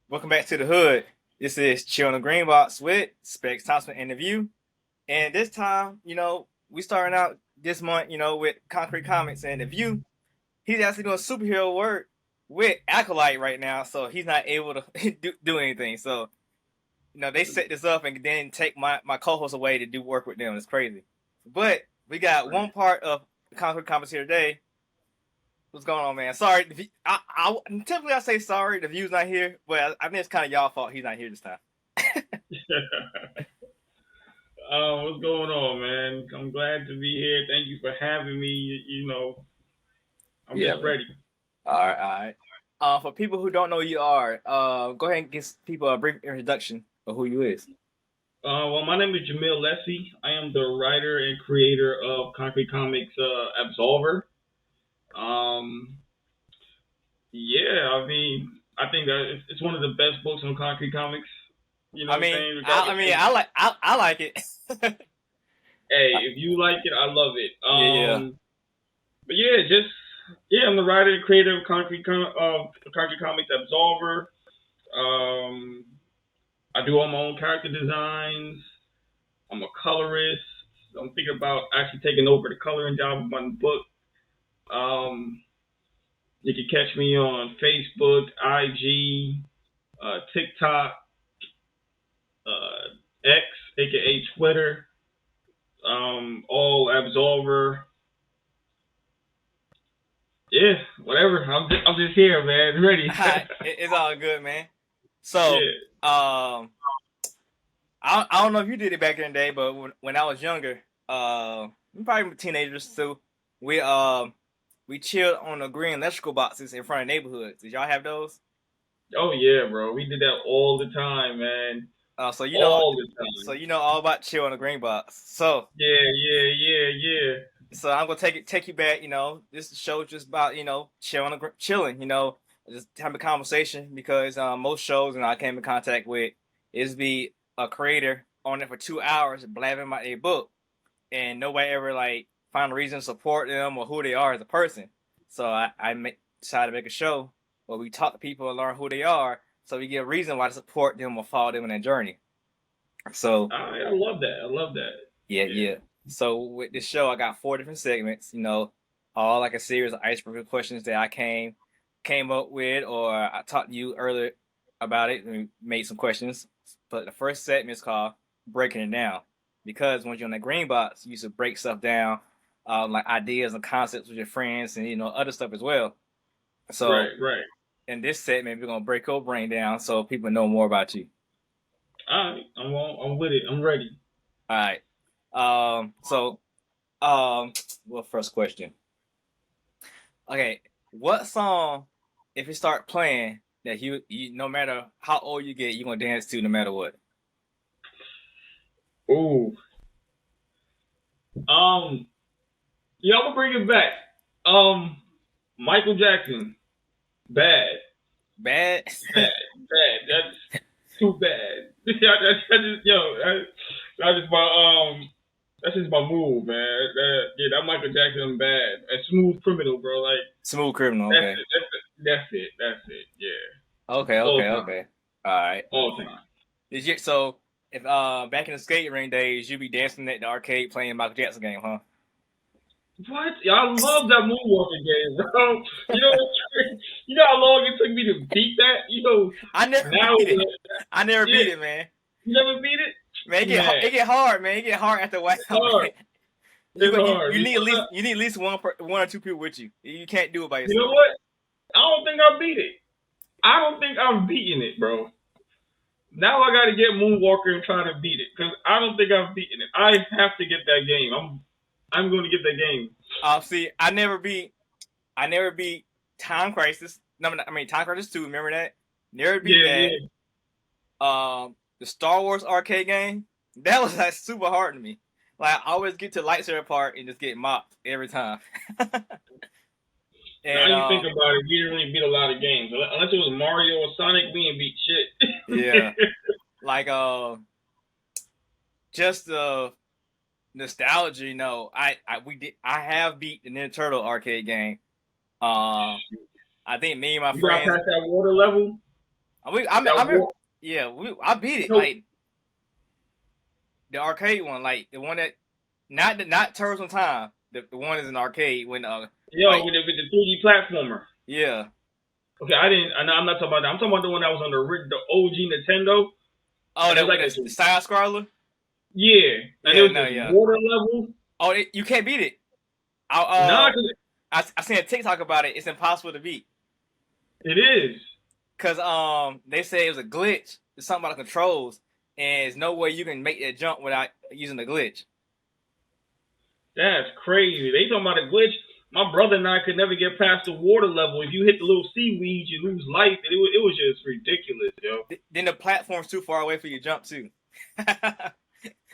Welcome back to the hood. This is Chill on the Green Box with Specks, Thompson, and the View. And this time, we starting out this month, with Concrete Comics and the View. He's actually doing superhero work with Acolyte right now, so he's not able to do anything. So, they set this up and then take my co-host away to do work with them. It's crazy. But we got one part of Concrete Comics here today. What's going on, man? Sorry, typically I say sorry. The View's not here, but I think it's kind of y'all fault he's not here this time. What's going on, man? I'm glad to be here. Thank you for having me. I'm Yeah, just ready. All right, all right. For people who don't know who you are, go ahead and give people a brief introduction of who you is. Well, my name is Jermael Lessey. I am the writer and creator of Concrete Comics Absolver. Um, yeah, I think that it's one of the best books on Concrete Comics. You know I what I'm mean, saying? I like it. Hey, if you like it, I love it. Yeah, yeah. But I'm the writer and creator of Concrete Comics Absolver. Um, I do all my own character designs. I'm a colorist. I'm thinking about actually taking over the coloring job of my book. Um, you can catch me on Facebook, IG, TikTok, X, aka Twitter, all Absolver. Yeah, whatever. I'm just here, man. Ready. It's all good, man. So, Yeah. I don't know if you did it back in the day, but when I was younger, probably teenagers too, we chilled on the green electrical boxes in front of neighborhoods. Did y'all have those? Oh yeah, bro. We did that all the time, man. So All the time. all about chill on the green box. So Yeah. I'm gonna take you back. This show is just about chilling. Just having a conversation because most shows I came in contact with is be a creator on it for 2 hours blabbing about a book, and nobody ever find a reason to support them or who they are as a person. So decided to make a show where we talk to people and learn who they are, so we get a reason why to support them or follow them in their journey. So I love that. I love that. yeah. So with this show, I got 4 different segments. All like a series of icebreaker questions that I came up with, or I talked to you earlier about it and made some questions. But the first segment is called breaking it down, because when you're on the green box, you used to break stuff down, like ideas and concepts with your friends and other stuff as well. So Right. in this segment, we're gonna break your brain down so people know more about you. All right. I'm with it. I'm ready. All right. So, well, first question. Okay, what song, if you start playing, that you no matter how old you get, you're gonna dance to no matter what? Ooh. Yeah, I'm gonna bring it back. Michael Jackson. Bad. Bad. Bad. That's too bad. That's just my move, man. That Michael Jackson bad. And Smooth Criminal, bro. Like Smooth Criminal. Okay. That's it. Yeah. Okay. All Okay. time. Okay. All right. All time. So if back in the skate ring days, you be dancing at the arcade playing Michael Jackson game, huh? What? I love that moonwalking game, bro. You know, you know how long it took me to beat that. I never Now beat it. I never beat yeah, it, man. you never beat it. Man, Man, it get hard, man. It get hard after a while, it's hard. man. It's hard. You need at least one or two people with you. You can't do it by You know yourself. what? I don't think I beat it. I don't think I'm beating it, bro. Now I got to get Moonwalker and try to beat it because I don't think I've beaten it. I have to get that game. I'm going to get that game. See, I never beat Time Crisis. No, I mean Time Crisis 2. Remember that? Never beat that. Yeah. The Star Wars arcade game, that was super hard to me. Like I always get to lightsaber part and just get mopped every time. Now And you think about it, we didn't really beat a lot of games. Unless it was Mario or Sonic, we didn't beat shit. yeah, like just the nostalgia. I have beat the Ninja Turtle arcade game. I think me and my You got friends. past that water level? I beat it No, like the arcade one, like the one that not Turtles in Time. The one is an arcade when yo, like with the 3D platformer. yeah. Okay, I didn't. I'm not talking about that. I'm talking about the one that was on the OG Nintendo, Oh, and that it's with like the side scroller. yeah, and it Yeah, was no, this yeah. water level. Oh, you can't beat it. I Nah, uh 'cause I seen a TikTok about it. It's impossible to beat it is. because they say it was a glitch. It's something about the controls, and there's no way you can make that jump without using the glitch. That's crazy. They talking about a glitch. My brother and I could never get past the water level. If you hit the little seaweed, you lose life. It was just ridiculous, yo. Then the platform's too far away for you to jump too. I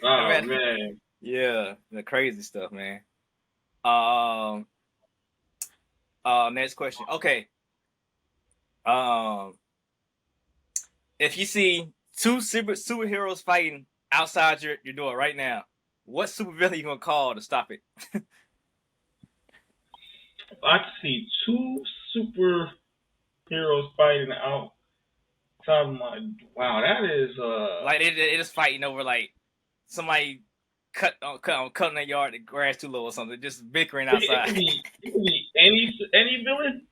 Oh mean, man. yeah, the crazy stuff, man. Um, next question. Okay. Um, if you see two superheroes fighting outside your door right now, what supervillain you gonna call to stop it? I see two superheroes fighting outside my. Wow, that is Like they just fighting over like somebody cutting their yard, the grass too low or something, just bickering it outside. could be any villain.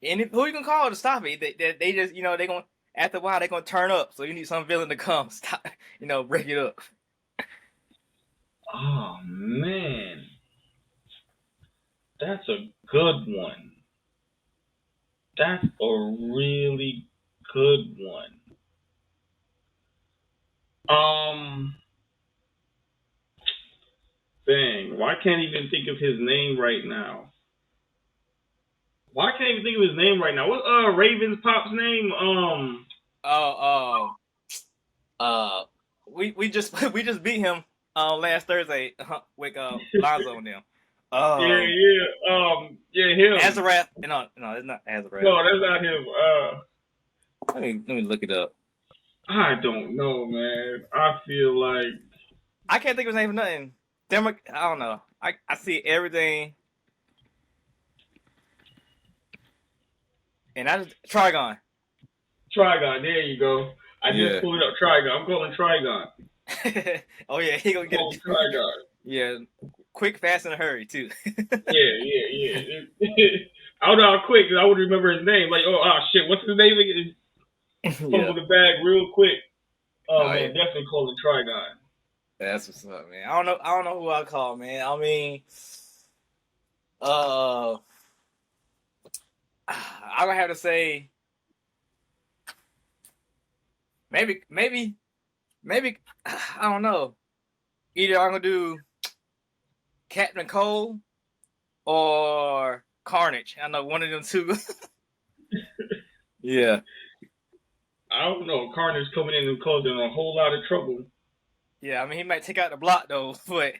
And who you can call to stop it? They just they gonna after a while they gonna turn up. So you need some villain to come stop, break it up. Oh man, that's a good one. That's a really good one. Um, dang, why can't I even think of his name right now? Why can't I even think of his name right now? What Raven's pop's name? Oh, we just we just beat him last Thursday with Lonzo and them. Yeah, Um, yeah, him. Azarath. No, it's not Azarath. No, that's not him. Let me look it up. I don't know, man. I feel like I can't think of his name for nothing. I don't know. I see everything, and I just Trigon. Trigon. There you go. I just Yeah. pulled up Trigon. I'm calling Trigon. Oh yeah, he gonna I'm get calling it. Trigon. Yeah, quick, fast, in a hurry too. Yeah. I don't know how quick, because I would remember his name. Like, oh shit, what's his name again? Yeah. Fumble the bag real quick. Oh man, Yeah. definitely calling Trigon. That's what's up, man. I don't know who I call, man. I mean, uh, I'm gonna have to say maybe I don't know. Either I'm gonna do Captain Cole or Carnage. I know one of them two. Yeah. I don't know. Carter's coming in and causing a whole lot of trouble. Yeah, I mean he might take out the block though, but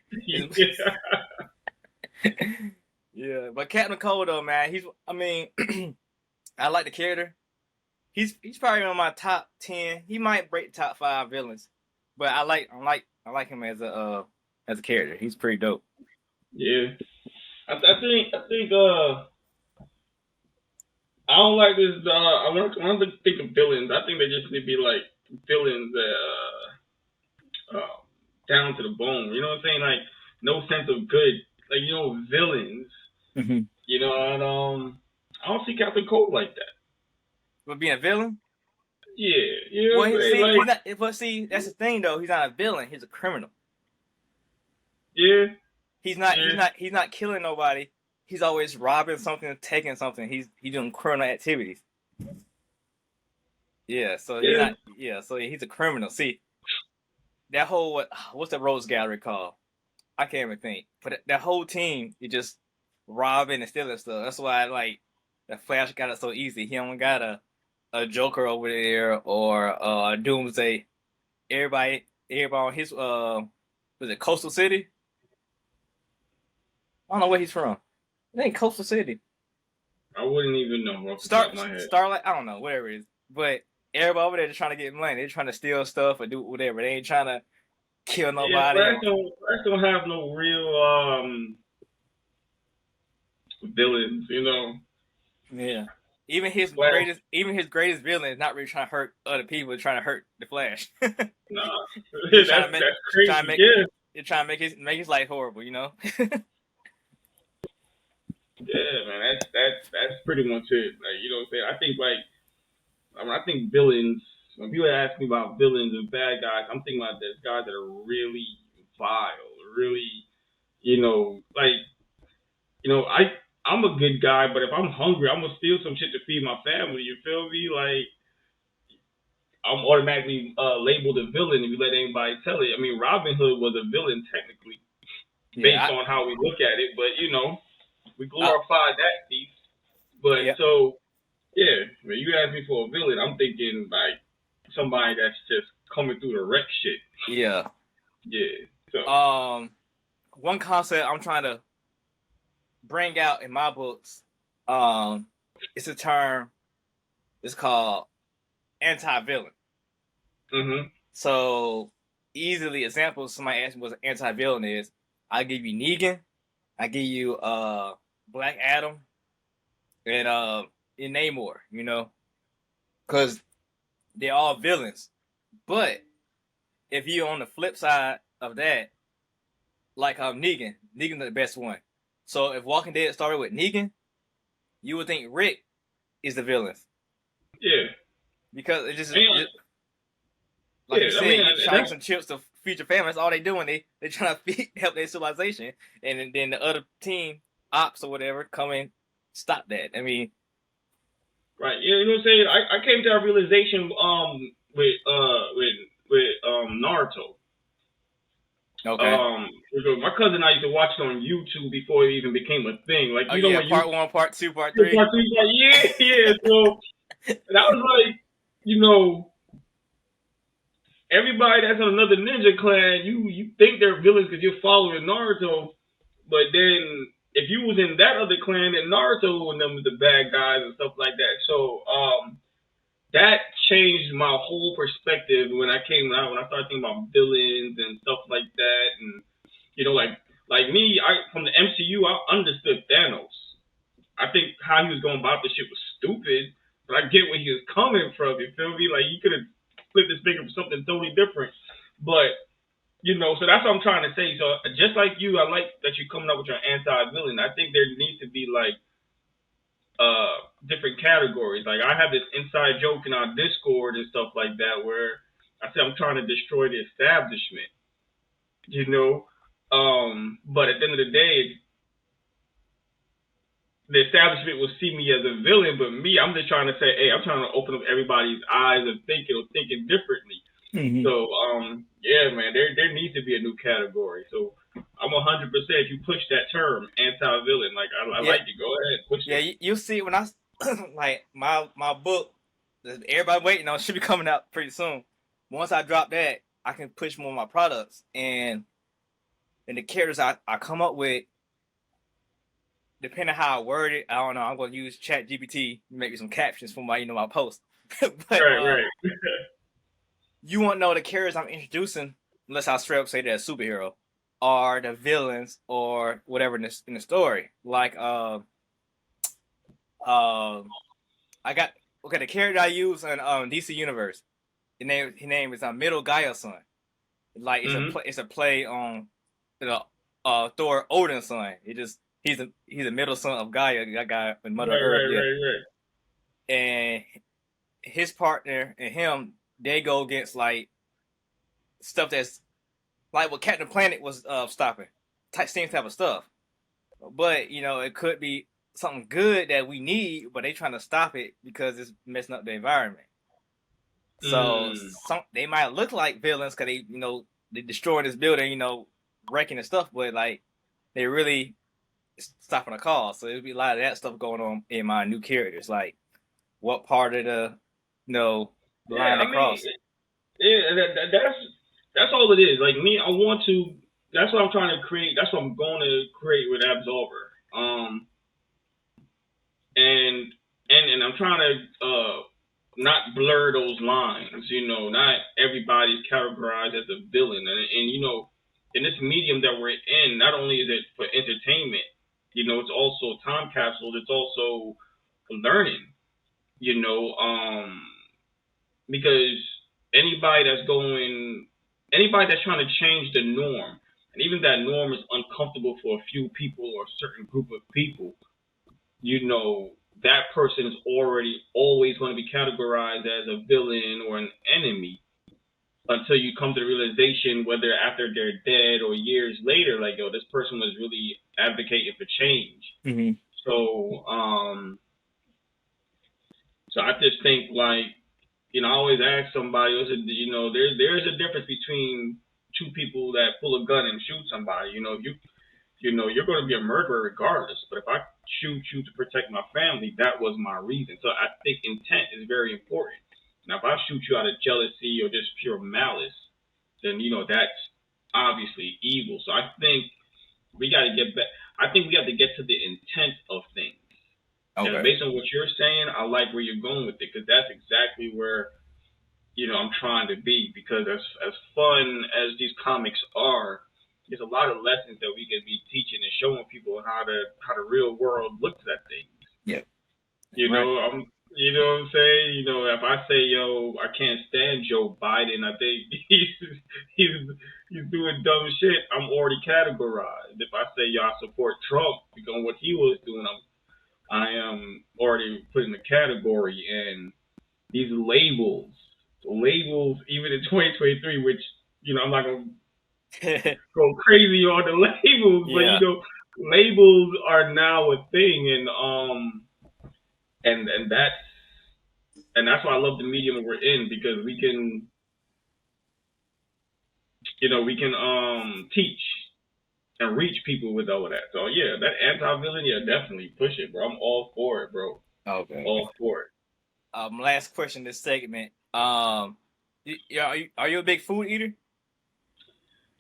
yeah, but Captain Cole though, man, I mean, I like the character. He's probably on my top 10. He might break the top 5 villains, but I like him as a character. He's pretty dope. Yeah. I think I don't like this. I want to think of villains. I think they just need to be like villains that down to the bone. You know what I'm saying? Like no sense of good. Like villains. Mm-hmm. And I don't see Captain Cold like that. But being a villain, Yeah, you know well, what I'm saying? see, Like that's the thing though. He's not a villain. He's a criminal. yeah, He's not. He's yeah, not. He's not killing nobody. He's always robbing something, taking something. He's doing criminal activities. Yeah. So he's yeah. not. Yeah. So he's a criminal. See that whole what's the Rose Gallery called? I can't even think. But that whole team is just robbing and stealing stuff. That's why like the Flash got it so easy. He don't got a Joker over there or Doomsday. Everybody on his was it Coastal City? I don't know where he's from. It ain't Coastal City. I wouldn't even know off the top of my head. Starlight. I don't know. Whatever it is. But everybody over there just trying to get money. They're trying to steal stuff or do whatever. They ain't trying to kill Yeah, nobody. Flash don't have no real villains. Yeah. Flash, even his greatest villain is not really trying to hurt other people, trying to hurt the Flash. nah, He's trying to make that's trying to crazy. make Yeah, You're trying to make his life horrible, you know? yeah, man. That's pretty much it. Like, you know what I'm saying? I think like I think villains. When people ask me about villains and bad guys, I'm thinking about there's guys that are really vile, really, like, I'm a good guy, but if I'm hungry, I'm gonna steal some shit to feed my family. You feel me? Like, I'm automatically labeled a villain if you let anybody tell it. I mean, Robin Hood was a villain technically, based Yeah, on how we look at it, but we I, glorify that thief. But yeah, so yeah, when you ask me for a villain, I'm thinking like somebody that's just coming through the wreck shit. yeah. Yeah. So Um, one concept I'm trying to bring out in my books, um, it's a term. It's called anti-villain. mhm. So easily examples. Somebody asked me what an anti-villain is. I give you Negan. I give you Black Adam and Namor. You know, because they're all villains. But if you're on the flip side of that, like Negan's the best one. So if Walking Dead started with Negan, you would think Rick is the villain Yeah. because And, like you yeah. I said, mean, you trying to get that's some chips to future families. All they doing, they trying to help their civilization, and then the other team, ops or whatever, come and stop that. I mean, right. Yeah, you know what I'm saying? I came to a realization with Naruto. okay. Because my cousin and I used to watch it on YouTube before it even became a thing. Like, Oh you know, yeah, when you part one, part two, part three. part three, like, yeah, yeah. So that was like, you know, everybody that's on another ninja clan, you think they're villains because you're following Naruto, but then if you was in that other clan, then Naruto and them was the bad guys and stuff like that. So that changed my whole perspective when I came out when I started thinking about villains and stuff like that, and like me, I from the MCU, I understood Thanos. I think how he was going about the shit was stupid, but I get where he was coming from. You feel me? Like he could have flipped his finger for something totally different. But so that's what I'm trying to say. So just like you, I like that you're coming up with your anti-villain. I think there needs to be like different categories. Like I have this inside joke in our Discord and stuff like that where I say I'm trying to destroy the establishment. But at the end of the day, the establishment will see me as a villain, but me, I'm just trying to say, hey, I'm trying to open up everybody's eyes and thinking differently. Mm-hmm. So, yeah, man, there needs to be a new category. So, I'm 100%. You push that term, anti-villain. Like, I Yeah, like it. Go ahead, push yeah. it. You see when I like my book, that everybody waiting on should be coming out pretty soon. Once I drop that, I can push more of my products and the characters I come up with, depending on how I word it, I don't know. I'm gonna use Chat GPT, maybe some captions for my post. But Right, right. you won't know the characters I'm introducing unless I straight up say they're a superhero or the villains or whatever in the story. Like I got okay, the character I use in DC Universe. His name is Middle Gaia son. Like Mm-hmm. it's a play on Thor Odin's son. He's a middle son of Gaia, that guy and Mother Right, Earth, right, yeah. right, right. And his partner and him, they go against like stuff that's like what Captain Planet was stopping. Same type of stuff. But it could be something good that we need, but they trying to stop it because it's messing up the environment. So Mm. they might look like villains because they destroying this building, wrecking and stuff, but like they really stopping a cause. So there'll be a lot of that stuff going on in my new characters. Like what part of the Yeah, line they I mean, cross. yeah, that's all it is. Like me, I want to. That's what I'm trying to create. That's what I'm going to create with Absolver. And I'm trying to not blur those lines. Not everybody's categorized as a villain, and in this medium that we're in, not only is it for entertainment, it's also time capsules. It's also learning. you know, because anybody that's going, anybody that's trying to change the norm, and even that norm is uncomfortable for a few people or a certain group of people, you know, that person is already always going to be categorized as a villain or an enemy until you come to the realization, whether after they're dead or years later, like, yo, this person was really advocating for change. Mm-hmm. So, so I just think, like, you know, I always ask somebody, you know, there's a difference between two people that pull a gun and shoot somebody. You know, you know, you're going to be a murderer regardless. But if I shoot you to protect my family, that was my reason. So I think intent is very important. Now, if I shoot you out of jealousy or just pure malice, then, you know, that's obviously evil. So I think we got to get back. I think we have to get to the intent of things. Okay. And based on what you're saying, I like where you're going with it, because that's exactly where, you know, I'm trying to be. Because as fun as these comics are, there's a lot of lessons that we could be teaching and showing people how the real world looks at things. Yeah. You Right. know, you know what I'm saying? You know, if I say, yo, I can't stand Joe Biden, I think he's doing dumb shit, I'm already categorized. If I say, yo, I support Trump because of what he was doing, I am already put in the category. And these labels, even in 2023, which, you know, I'm not going to go crazy on the labels, but, Yeah. you know, labels are now a thing. And that's why I love the medium we're in, because we can, you know, teach and reach people with all of that. So yeah, that anti-villain, yeah, definitely push it, bro. I'm all for it, bro. Okay. All for it. Last question this segment. Are you a big food eater?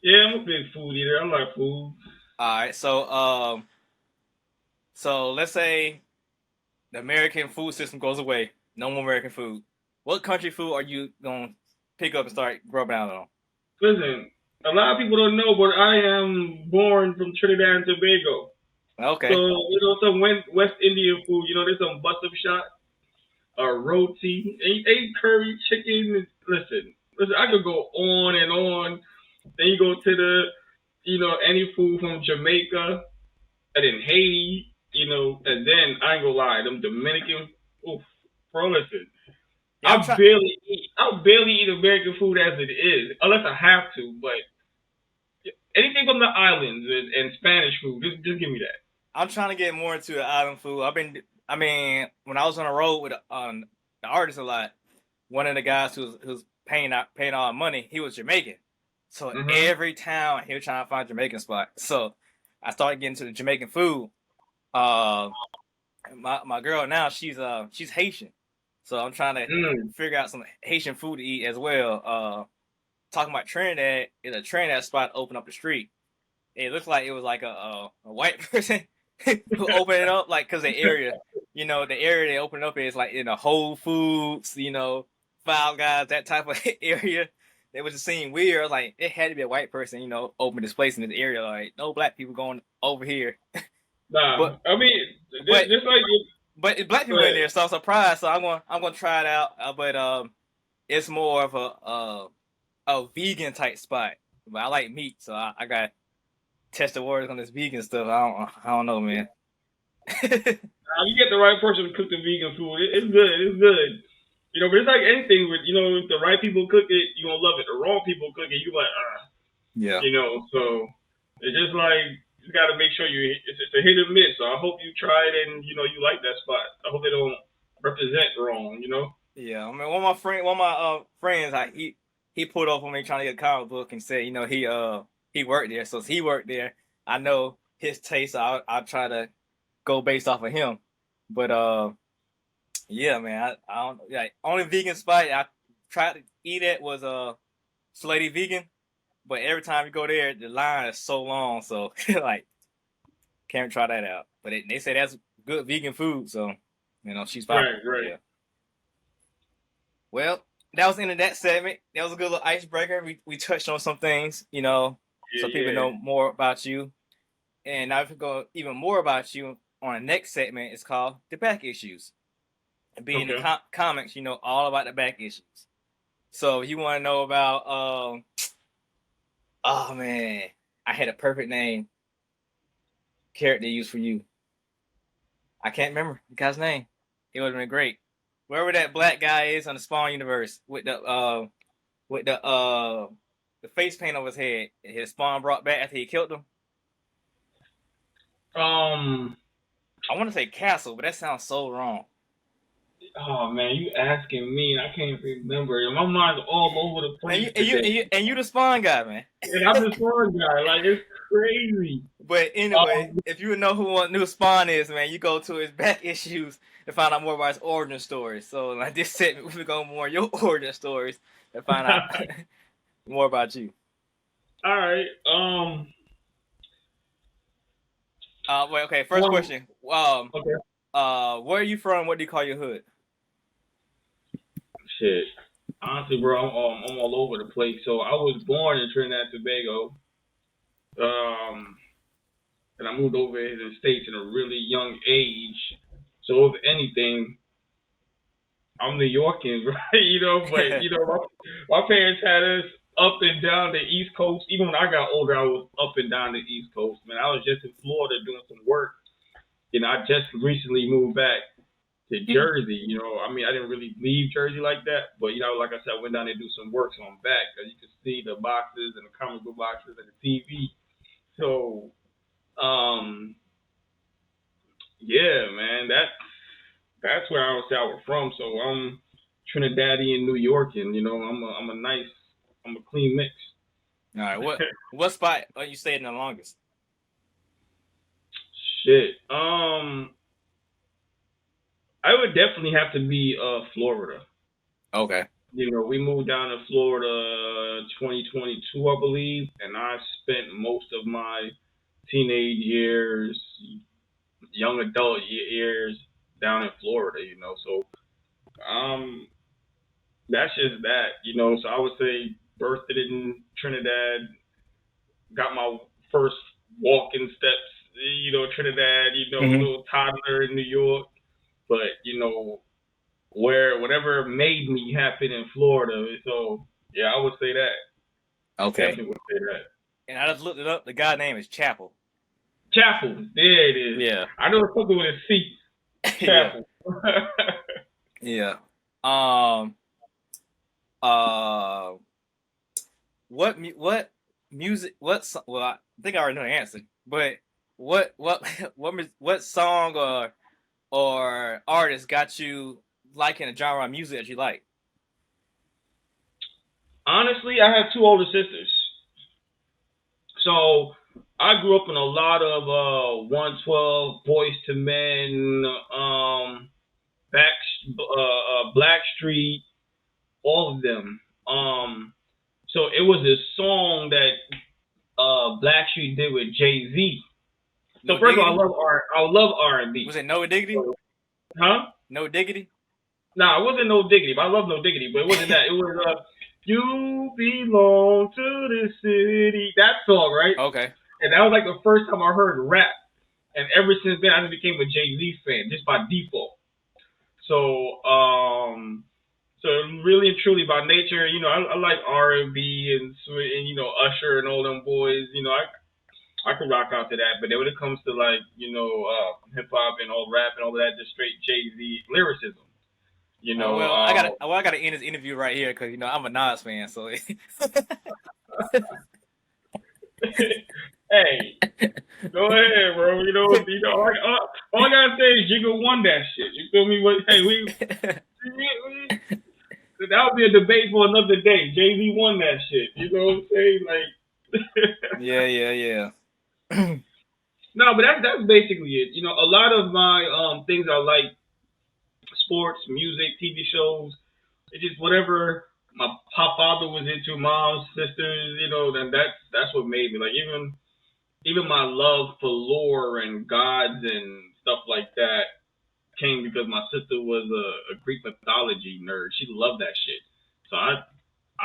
Yeah, I'm a big food eater. I like food. All right. So let's say the American food system goes away. No more American food. What country food are you gonna pick up and start grubbing out on? Listen, a lot of people don't know, but I am born from Trinidad and Tobago. So, Okay. you know, some West Indian food, you know, there's some bus up shot, roti, ain't curry, chicken. Listen, I could go on and on. Then you go to the, you know, any food from Jamaica and then Haiti, you know, and then I ain't gonna lie, them Dominican, oof, bro, listen, Yeah, I barely eat American food as it is, unless I have to. But anything from the islands and Spanish food, just give me that. I'm trying to get more into the island food. I mean, when I was on the road with the artist a lot, one of the guys who's paying all the money, he was Jamaican. So Mm-hmm. every town he was trying to find a Jamaican spot. So I started getting to the Jamaican food. Uh, my girl now she's Haitian, so I'm trying to figure out some Haitian food to eat as well. Talking about Trinidad, is a Trinidad spot open up the street. It looks like it was like a white person who opened it up, like, because the area, the area they opened up is like in a Whole Foods, Five Guys, that type of area. It was just seeming weird. I was like, it had to be a white person, open this place in this area. Like, no black people going over here. Nah, but I mean, but just like but black people in there, so I'm surprised. So I'm gonna try it out. But it's more of a vegan type spot. But I like meat, so I got test the waters on this vegan stuff. I don't know, man. you get the right person to cook the vegan food, it's good. It's good. You know, but it's like anything with, you know, if the right people cook it, you're gonna love it. The wrong people cook it, you like, Yeah. You know, so it's just like you got to make sure it's a hit or miss. So I hope you try it and you know you like that spot. I hope they don't represent wrong. You know. Yeah, I mean, one of my friends, like, he pulled up on me trying to get a comic book and said, he worked there, so he worked there. I know his taste, so I'll try to go based off of him. But yeah, man, I don't, like, only vegan spot I tried to eat at was Slady Vegan, but every time you go there, the line is so long, so like can't try that out. But they say that's good vegan food, so she's fine. Right. Yeah. Well, that was the end of that segment. That was a good little icebreaker. We touched on some things, so people know more about you. And now if we go even more about you on the next segment, it's called the back issues. being in Okay. comics, you know all about the back issues. So if you want to know about, oh man, I had a perfect name character used for you. I can't remember the guy's name. It would have been great. Wherever that black guy is on the Spawn universe with the face paint over his head, his Spawn brought back after he killed him. Um. I want to say Castle, but that sounds so wrong. Oh man, you asking me? I can't remember. My mind's all over the And place today. you the Spawn guy, man. And I'm this one guy. Like it's crazy. But anyway, if you know who what new Spawn is, man, you go to his back issues to find out more about his origin story. So like this segment, we go more your origin stories to find out more about you. All right. Wait, okay. First question. Okay. Where are you from? What do you call your hood? Shit. Honestly, bro, I'm all over the place. So I was born in Trinidad and Tobago. And I moved over here to the States in a really young age. So if anything, I'm New Yorkan, right? But my parents had us up and down the East Coast. Even when I got older, I was up and down the East Coast. Man, I was just in Florida doing some work. I just recently moved back to Jersey. I mean, I didn't really leave Jersey like that, but like I said, I went down there to do some work, so I'm back. As you can see, the boxes and the comic book boxes and the TV. So, yeah, man, that's where I would say I was from. So I'm Trinidadian, New Yorkan. I'm a clean mix. All right. What spot are you staying the longest? Shit. I would definitely have to be Florida. Okay. We moved down to Florida 2022, I believe, and I spent most of my teenage years, young adult years down in Florida. So that's just that. So I would say birthed in Trinidad, got my first walking steps, Trinidad, little toddler in New York. But, whatever made me happen in Florida. So, yeah, I would say that. Okay. Definitely would say that. And I just looked it up. The guy's name is Chapel. Chapel. There it is. Yeah. I know it's something with a C. Chapel. Yeah. What music? Well, I think I already know the answer. But what song or artist got you liking a genre of music that you like? Honestly, I have two older sisters. So I grew up in a lot of 112, Boys to Men, Blackstreet, all of them. So it was a song that Blackstreet did with Jay-Z. So first of all, I love R&B. Was it No Diggity? Huh? No Diggity? Nah, it wasn't No Diggity, but I love No Diggity, but it wasn't that. It was You Belong to the City. That song, right? Okay. And that was like the first time I heard rap. And ever since then, I just became a Jay-Z fan, just by default. So, really and truly by nature, I like R&B and Usher and all them boys. I could rock out to that. But then when it comes to like, hip hop and all rap and all that, just straight Jay-Z lyricism. I gotta end this interview right here because I'm a Nas fan. So. Hey, go ahead, bro. All I gotta say is Jigga won that shit. You feel me? That would be a debate for another day. Jay-Z won that shit. You know what I'm saying? Like. Yeah. No, but that's basically it. A lot of my things are like sports, music, TV shows. It's just whatever my father was into, mom's sisters. Then that's what made me like even my love for lore and gods and stuff like that came because my sister was a Greek mythology nerd. She loved that shit. So I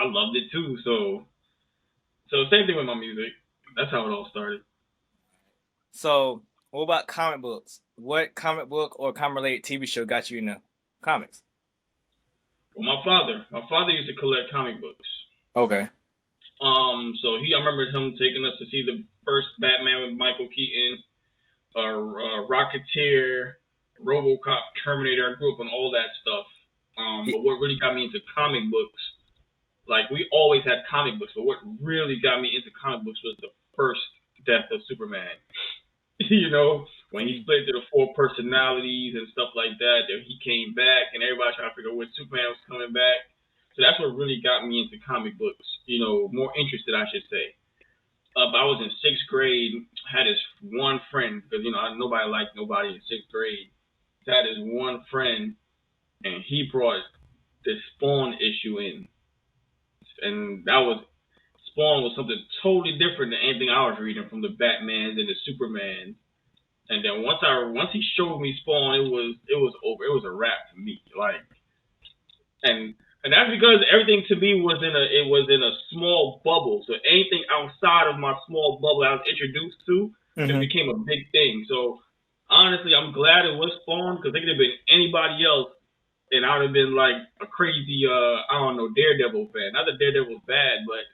loved it too. So same thing with my music. That's how it all started. So what about comic books? What comic book or comic related TV show got you in there? comics? Well, my father used to collect comic books. Okay. So I remember him taking us to see the first Batman with Michael Keaton, Rocketeer, RoboCop, Terminator. I grew up on all that stuff. But what really got me into comic books, like we always had comic books, but what really got me into comic books was the first death of Superman. You know, when he split into the 4 personalities and stuff like that, that he came back and everybody trying to figure out when Superman was coming back. So that's what really got me into comic books, you know, more interested, I should say. But I was in 6th grade, had this one friend, because, you know, nobody liked nobody in 6th grade. I had this one friend, and he brought this Spawn issue in. And Spawn was something totally different than anything I was reading from the Batmans and the Superman. And then once he showed me Spawn, it was over. It was a wrap to me. Like, and that's because everything to me was in a small bubble. So anything outside of my small bubble I was introduced to, it became a big thing. So honestly, I'm glad it was Spawn, because it could have been anybody else, and I would have been like a crazy, Daredevil fan. Not that Daredevil was bad, but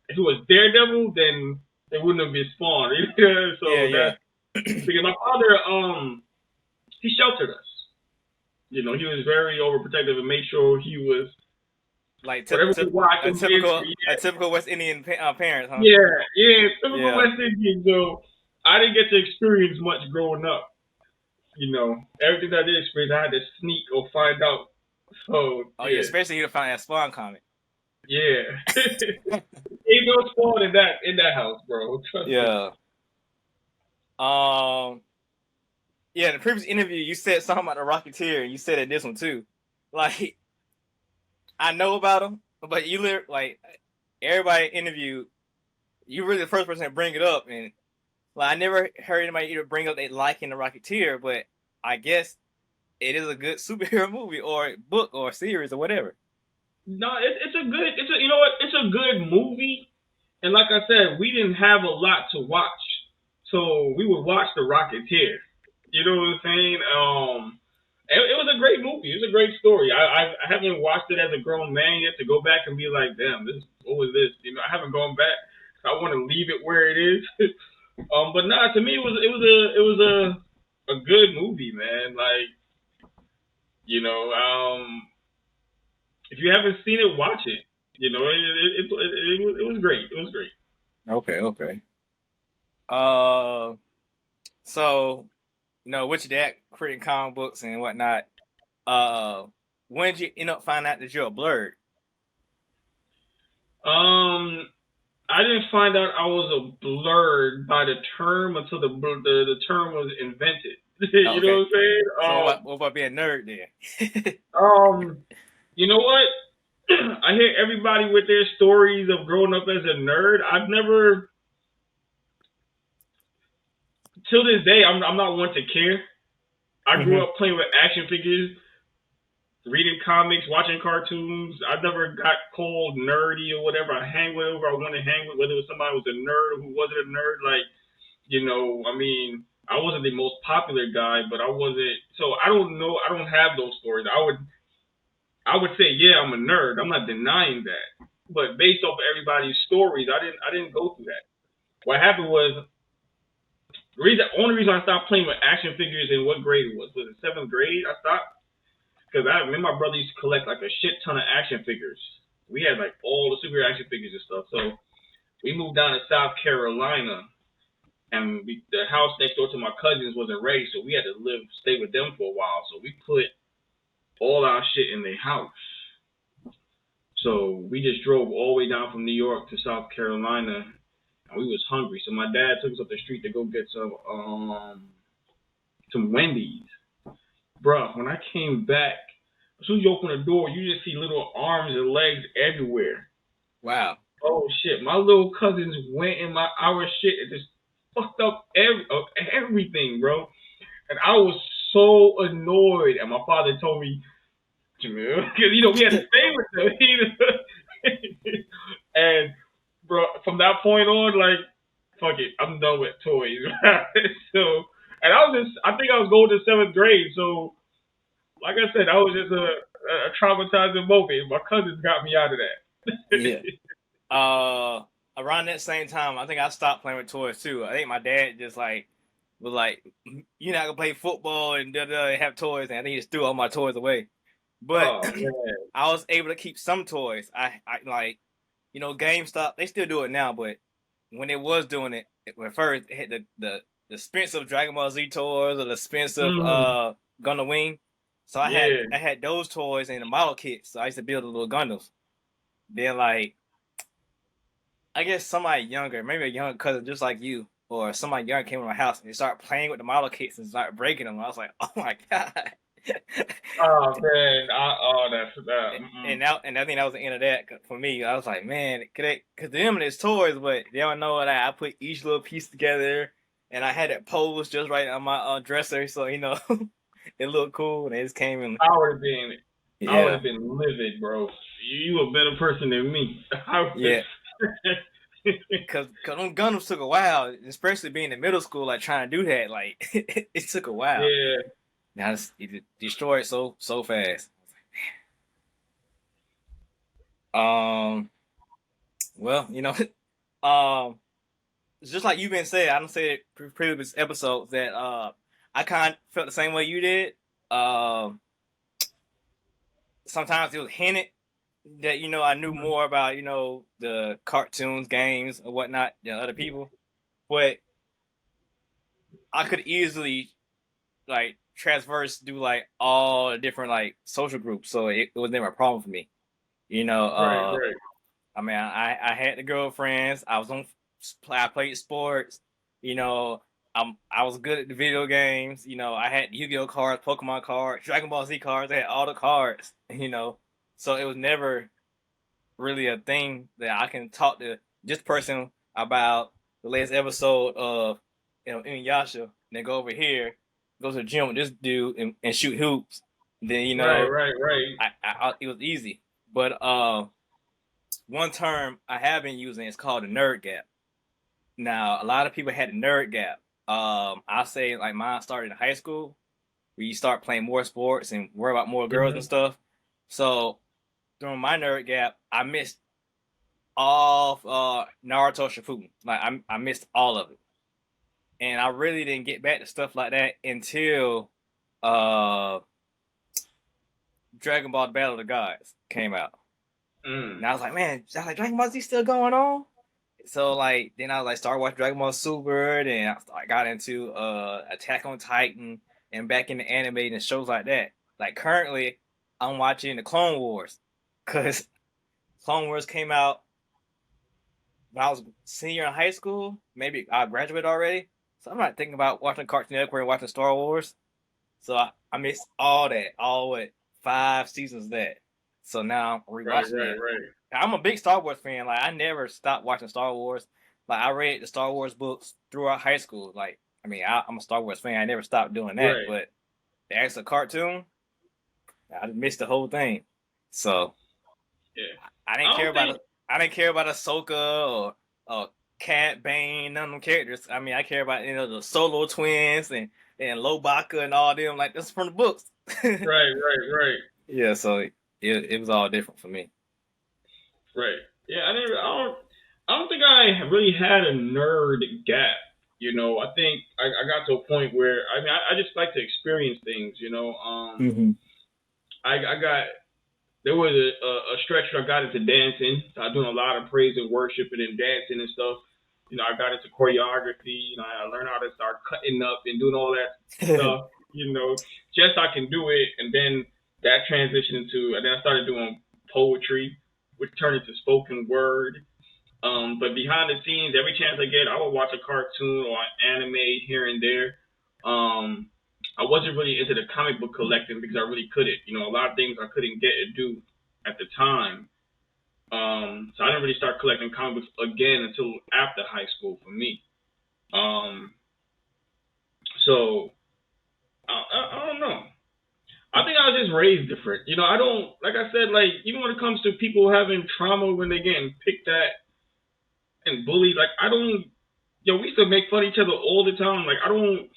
if it was Daredevil, then it wouldn't have been Spawn. So yeah. Because my father, he sheltered us. You know, he was very overprotective and made sure he was like whatever we watched. a typical West Indian parents, huh? Yeah, typical West Indian. So I didn't get to experience much growing up. You know, everything I did experience, I had to sneak or find out. So especially you to find that Spawn comic. Yeah, ain't no Spawn in that house, bro. Trust me. In the previous interview, you said something about the Rocketeer, and you said it this one too. Like, I know about him, but you like everybody interviewed, you really the first person to bring it up, and like I never heard anybody either bring up they liking the Rocketeer, but I guess it is a good superhero movie or book or series or whatever. No, it's a good movie, and like I said, we didn't have a lot to watch, so we would watch the Rocketeer. You know what I'm saying? It was a great movie. It was a great story. I haven't watched it as a grown man yet to go back and be like, damn, what was this? You know, I haven't gone back. I want to leave it where it is. But nah, to me, it was a good movie, man. Like, you know, if you haven't seen it, watch it. You know, it was great. It was great. Okay. So, you know, with your dad creating comic books and whatnot, when did you end up finding out that you're a blurred? I didn't find out I was a blurred by the term until the term was invented. You know what I'm saying? So what about being a nerd then? You know what? I hear everybody with their stories of growing up as a nerd. I've never, till this day, I'm not one to care. I grew up playing with action figures, reading comics, watching cartoons. I never got called nerdy or whatever. I hang with whoever I want to hang with, whether it was somebody who was a nerd or who wasn't a nerd. Like, you know, I mean, I wasn't the most popular guy, but I wasn't. So I don't know. I don't have those stories. I would say, yeah, I'm a nerd. I'm not denying that. But based off of everybody's stories, I didn't go through that. What happened was the only reason I stopped playing with action figures in what grade it was it 7th grade? I stopped because me and my brother used to collect like a shit ton of action figures. We had like all the superhero action figures and stuff. So we moved down to South Carolina, and the house next door to my cousins wasn't ready, so we had to stay with them for a while. So we put all our shit in their house. So we just drove all the way down from New York to South Carolina, and we was hungry. So my dad took us up the street to go get some Wendy's. Bruh, when I came back, as soon as you open the door, you just see little arms and legs everywhere. Wow. Oh shit! My little cousins went in our shit and just fucked up everything, bro. And I was so annoyed. And my father told me, Jermael, because you know we had to stay with them. And bro, from that point on, like, fuck it, I'm done with toys. So, and I think I was going to 7th grade. So like I said, that was just a traumatizing moment. My cousins got me out of that. Yeah. Around that same time, I think I stopped playing with toys too. I think my dad just like was like, "You're not gonna play football and have toys," and I think he just threw all my toys away. But Oh man. I was able to keep some toys. I like, GameStop. They still do it now, but when it was doing it, when first it had the expensive Dragon Ball Z toys or the expensive Mm, Gundam Wing. So I had yeah. I had those toys and the model kits. So I used to build the little Gundams. Then like I guess somebody younger, maybe a younger cousin just like you, or somebody younger came to my house and they started playing with the model kits and started breaking them. I was like, oh my god. Oh man. That's that. and now and I think that was the end of that for me. I was like, man, cause them it's toys, but they don't know that I put each little piece together, and I had it posed just right on my dresser, so it looked cool. And they just came and I would have been. I would yeah, have been livid, bro. You a better person than me. I would. yeah. Cause them Gundams took a while, especially being in middle school, like trying to do that, like it took a while. Yeah. Now it destroyed so fast. Um, well, um, it's just like you've been saying. I don't say it previous episodes that I kind of felt the same way you did. Um, Sometimes it was hinted that I knew more about the cartoons, games, or whatnot than other people, but I could easily like transverse do like all the different like social groups, so it was never a problem for me. You know, Right. uh, Right. I mean, I had the girlfriends. I played sports. You know, I was good at the video games. I had Yu-Gi-Oh cards, Pokemon cards, Dragon Ball Z cards. I had all the cards. So it was never really a thing that I can talk to this person about the latest episode of Inuyasha, and then go over here, go to the gym with this dude and shoot hoops. Then Right. Right. Right. it was easy. But one term I have been using is called the nerd gap. Now, a lot of people had the nerd gap. I say like mine started in high school, where you start playing more sports and worry about more girls and Mm-hmm. stuff. So during my nerd gap, I missed all of Naruto Shippuden. Like I missed all of it, and I really didn't get back to stuff like that until uh, Dragon Ball Battle of the Gods came out. And Mm. I was like, man, Dragon Ball Z still going on? So like then I like started watching Dragon Ball Super, and I got into Attack on Titan and back into anime and shows like that. Like currently, I'm watching the Clone Wars because Clone Wars came out when I was senior in high school. Maybe I graduated already, so I'm not thinking about watching Cartoon Network and watching Star Wars. So I missed all that, all what 5 seasons of that. So now I'm Right. rewatching Right. that. Right. I'm a big Star Wars fan. Like I never stopped watching Star Wars. Like I read the Star Wars books throughout high school. Like I mean, I'm a Star Wars fan. I never stopped doing that. Right. But the actual cartoon, I missed the whole thing. So Yeah. I I didn't care don't think. about I didn't care about Ahsoka or Cat Bane, none of them characters. I mean, I care about the Solo twins and Lobaka and all them. Like that's from the books. Right. Right. Right. Yeah, so it was all different for me. Right. Yeah. I didn't. I don't think I really had a nerd gap. I think I got to a point where I mean I just like to experience things. Mm-hmm. I got there was a stretch where I got into dancing. So I was doing a lot of praise and worship and then dancing and stuff. I got into choreography. I learned how to start cutting up and doing all that stuff. Just I can do it. And then that transitioned into, and then I started doing poetry, which turned into spoken word. But behind the scenes, every chance I get, I will watch a cartoon or an anime here and there. Um, I wasn't really into the comic book collecting because I really couldn't. A lot of things I couldn't get to do at the time. So I didn't really start collecting comic books again until after high school for me. Um, so I don't know. I think I was just raised different. I don't like I said, like even when it comes to people having trauma when they getting picked at and bullied, like I don't. We used to make fun of each other all the time. Like I don't.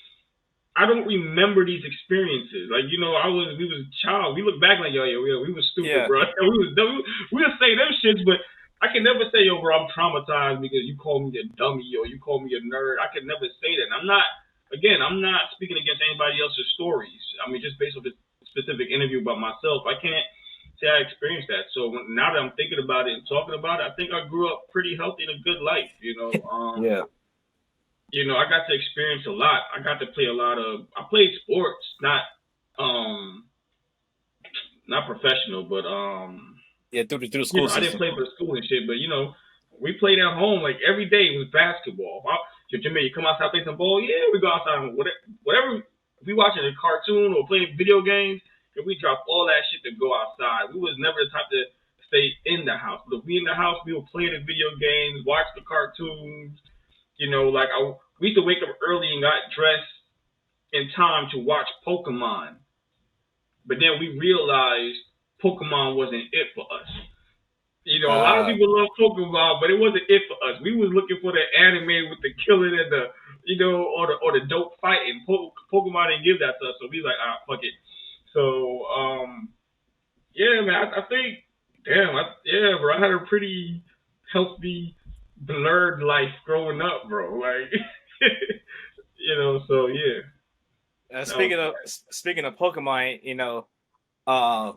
I don't remember these experiences. Like, we was a child. We look back like, yo, we was stupid, Yeah. bro. We would say them shits, but I can never say, yo, bro, I'm traumatized because you called me a dummy or you called me a nerd. I could never say that. And I'm not speaking against anybody else's stories. I mean, just based on this specific interview about myself, I can't say I experienced that. So now that I'm thinking about it and talking about it, I think I grew up pretty healthy and a good life, Yeah. I got to experience a lot. I got to play I played sports, not professional, but Yeah, through the school I didn't system. play for the school and shit, but we played at home like every day was basketball. Jermael, you come outside play some ball? Yeah, we go outside and whatever. If we watching a cartoon or playing video games, and we drop all that shit to go outside. We was never the type to stay in the house. But if we in the house, we would play the video games, watch the cartoons. We used to wake up early and got dressed in time to watch Pokemon. But then we realized Pokemon wasn't it for us. A lot of Uh, people love Pokemon, but it wasn't it for us. We was looking for the anime with the killing and or the dope fighting. Pokemon didn't give that to us, so we was like, fuck it. So, yeah, man, I think, yeah, bro, I had a pretty healthy, blurred life growing up, bro. Like, so yeah, that was speaking of Pokemon, uh,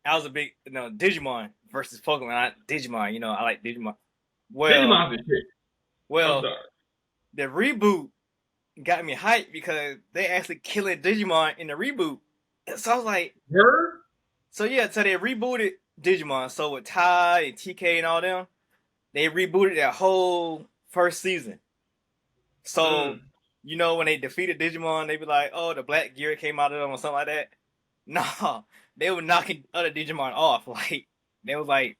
I was a big Digimon versus Pokemon. Digimon, I like Digimon. Well, Digimon's the shit. I'm well, sorry. the reboot got me hyped because they actually killing Digimon in the reboot. So I was like, Word? so they rebooted Digimon. So with Ty and TK and all them, they rebooted that whole first season. So, Mm. when they defeated Digimon, they be like, oh, the black gear came out of them or something like that. No, they were knocking other Digimon off. Like, they was like,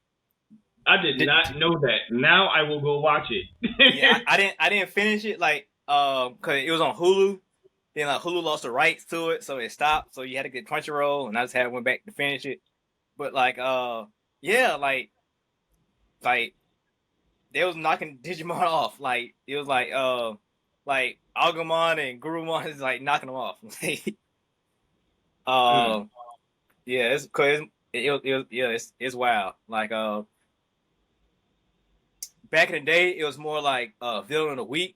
I did not know that. Now I will go watch it. yeah, I didn't finish it, like, cause it was on Hulu. Then like Hulu lost the rights to it, so it stopped. So you had to get Crunchyroll, and I just had went back to finish it. But like, yeah, like they was knocking Digimon off. Like it was like Agumon and Gurumon is like knocking them off. Mm. uh, yeah, it's cause it's wild. Like back in the day, it was more like villain of the week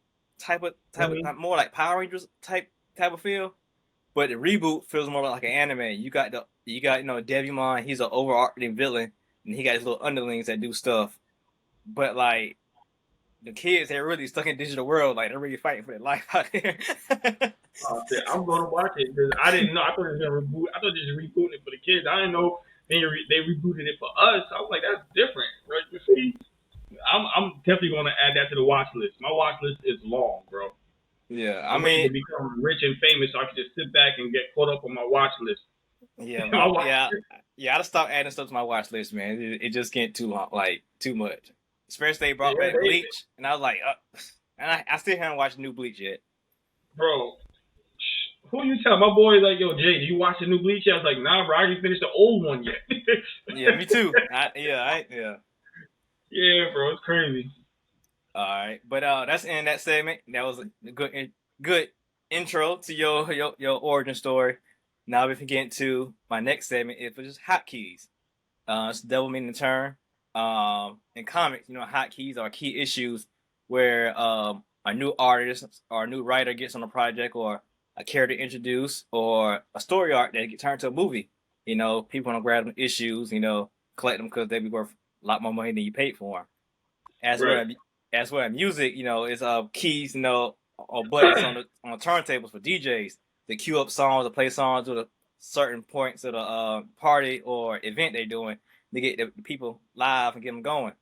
Mm-hmm. more like Power Rangers type of feel. But the reboot feels more like an anime. You got Devimon. He's an overarching villain, and he got his little underlings that do stuff. But like the kids, they're really stuck in digital world. Like they're really fighting for their life out there. Oh, shit, I'm gonna watch it because I didn't know. I thought it was gonna reboot. I thought they just rebooting it for the kids. I didn't know they rebooted it for us. I was like, that's different, right? You see, I'm definitely gonna add that to the watch list. My watch list is long, bro. Yeah, I I'm waiting mean, to become rich and famous so I can just sit back and get caught up on my watch list. yeah, my watch list. I gotta stop adding stuff to my watch list, man. It just getting too long, like too much. Especially they brought Yeah, back Bleach, and I was like, and I still haven't watched new Bleach yet. bro. Who you tell? My boy like, yo, Jay, do you watch the new Bleach? I was like, nah, bro, I didn't finish the old one yet. Yeah, me too. Yeah. Yeah, bro, it's crazy. All right, but that's in that segment. That was a good intro to your origin story. Now we can get into my next segment. It was just hotkeys. It's a double meaning term. In comics, hotkeys are key issues where a new artist or a new writer gets on a project, or a character introduced, or a story arc that get turned to a movie. People want to grab them issues. Collect them because they be worth a lot more money than you paid for them. As Right. well as well music, it's keys, or buttons on the turntables for DJs to cue up songs or play songs at a certain points of the party or event they're doing to get the people live and get them going.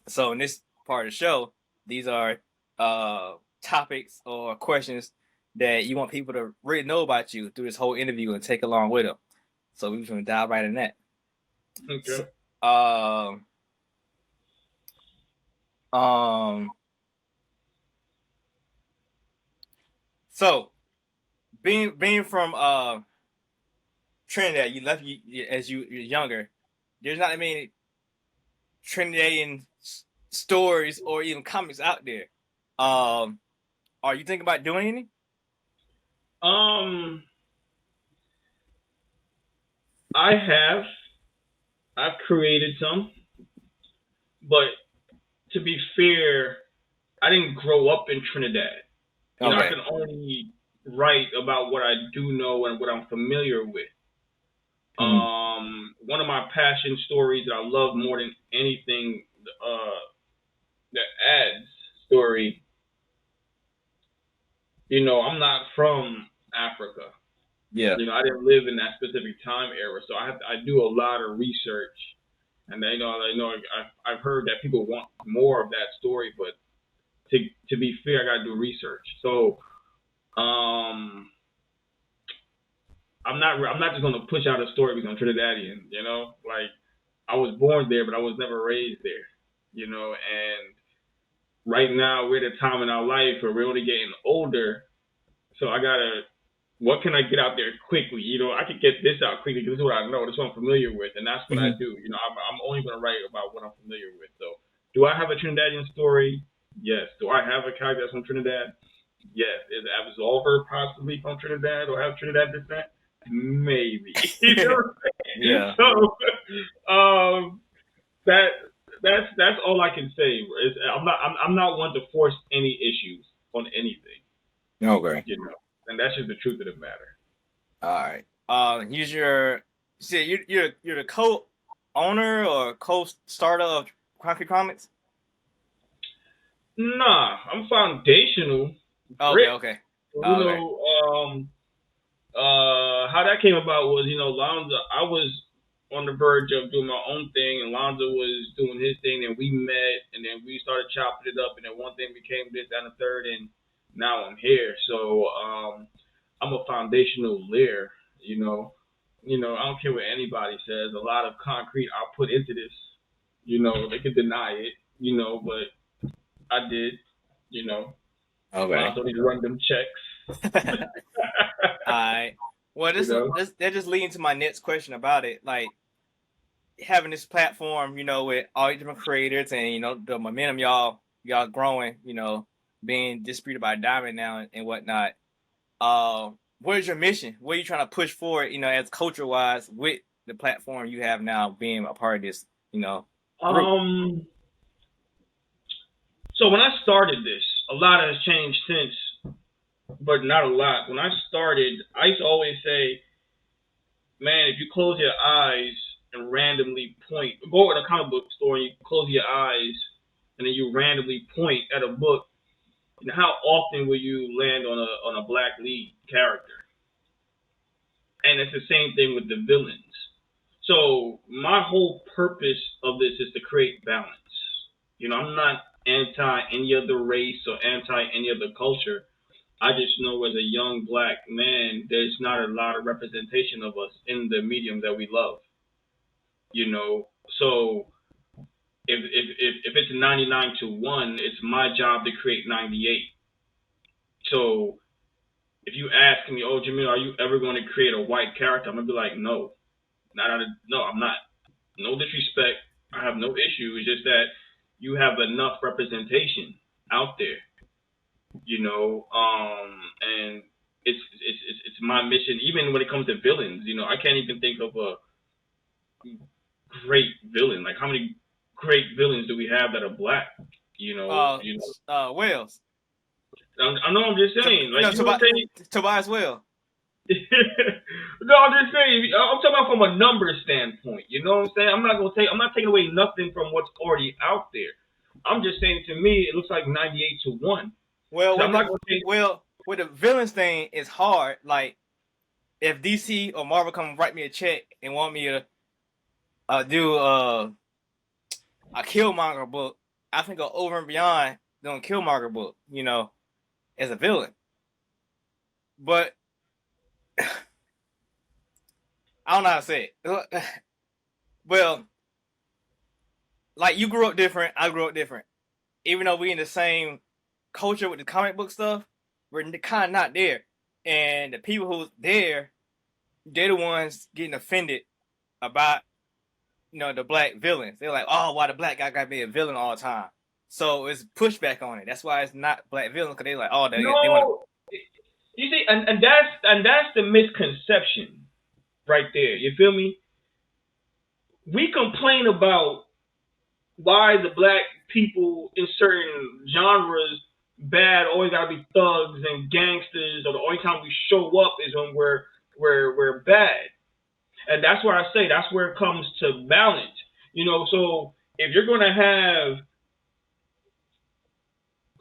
So in this part of the show, these are topics or questions that you want people to really know about you through this whole interview and take along with them. So we're going to dive right in that. Okay. So, um, so being from Trinidad, you left as you're younger. There's not many Trinidadian stories or even comics out there. Are you thinking about doing anything? Um, I have. I've created some, but to be fair, I didn't grow up in Trinidad. I Okay. can only write about what I do know and what I'm familiar with. Mhm. One of my passion stories that I love more than anything, the ads story. I'm not from Africa. Yeah. I didn't live in that specific time era, so I do a lot of research, and I've heard that people want more of that story, but to be fair, I got to do research. So um, I'm not just gonna push out a story because I'm Trinidadian. Like I was born there, but I was never raised there. And right now we're at a time in our life where we're only getting older, so I gotta what can I get out there quickly? I could get this out quickly because this is what I know, this is what I'm familiar with, and that's what I Mhm. do. I'm only going to write about what I'm familiar with. So, do I have a Trinidadian story? Yes. Do I have a character that's from Trinidad? Yes. Is Absolver possibly from Trinidad or have Trinidad descent? Maybe. Yeah. So, um, that that's all I can say. I'm not one to force any issues on anything, Okay. and that's just the truth of the matter. All right. Use your. See, you're the co-owner or co-starter of Concrete Comics. Nah, I'm foundational Okay. grit. Okay. You Okay. know, how that came about was, Lonzo, I was on the verge of doing my own thing, and Lonzo was doing his thing, and we met, and then we started chopping it up, and then one thing became this and the third, and now I'm here. So, I'm a foundational layer, I don't care what anybody says. A lot of concrete I put into this. They could deny it, but I did, you know. Okay. Lonzo need to run them checks. All right. Well, you know. that just leading to my next question about it. Like having this platform, with all these different creators and the momentum y'all growing, being disputed by Diamond now and whatnot. What is your mission? What are you trying to push forward, as culture wise with the platform you have now being a part of this, group? Um. So when I started this, a lot has changed since, but not a lot. When I started, I used to always say, "Man, if you close your eyes and randomly point, go in a comic book store and you close your eyes and then you randomly point at a book, how often will you land on a black lead character?" And it's the same thing with the villains. So my whole purpose of this is to create balance. I'm not anti any other race or anti any other culture. I just know as a young black man, there's not a lot of representation of us in the medium that we love. So if it's 99 to 1, it's my job to create 98. So if you ask me, oh Jamil, are you ever going to create a white character? I'm gonna be like, no, no, I'm not. No disrespect. I have no issue. It's just that you have enough representation out there, and it's my mission. Even when it comes to villains, I can't even think of a great villain. Like how many great villains do we have that are black? Uh, Wells. I know. I'm just saying. Like you know what I'm saying. Tobias Wells. No, I'm just saying. I'm talking about from a number standpoint. You know what I'm saying? I'm not taking away nothing from what's already out there. I'm just saying to me, it looks like 98 to 1. Well, I'm not going to say. with the villains thing, it's hard. Like if DC or Marvel come write me a check and want me to do a Killmonger book, I can go over and beyond doing Killmonger book, as a villain. But I don't know how to say it. Well, like you grew up different, I grew up different. Even though we in the same culture with the comic book stuff, we're kind of not there. And the people who's there, they're the ones getting offended about the black villains. They're like, oh, why the black guy got to be a villain all the time? So it's pushback on it. That's why it's not black villains because they're like, oh, they want to. No, You see, and that's the misconception right there. You feel me? We complain about why the black people in certain genres bad, always gotta be thugs and gangsters, or the only time we show up is when we're bad. And that's where I say that's where it comes to balance. So if you're gonna have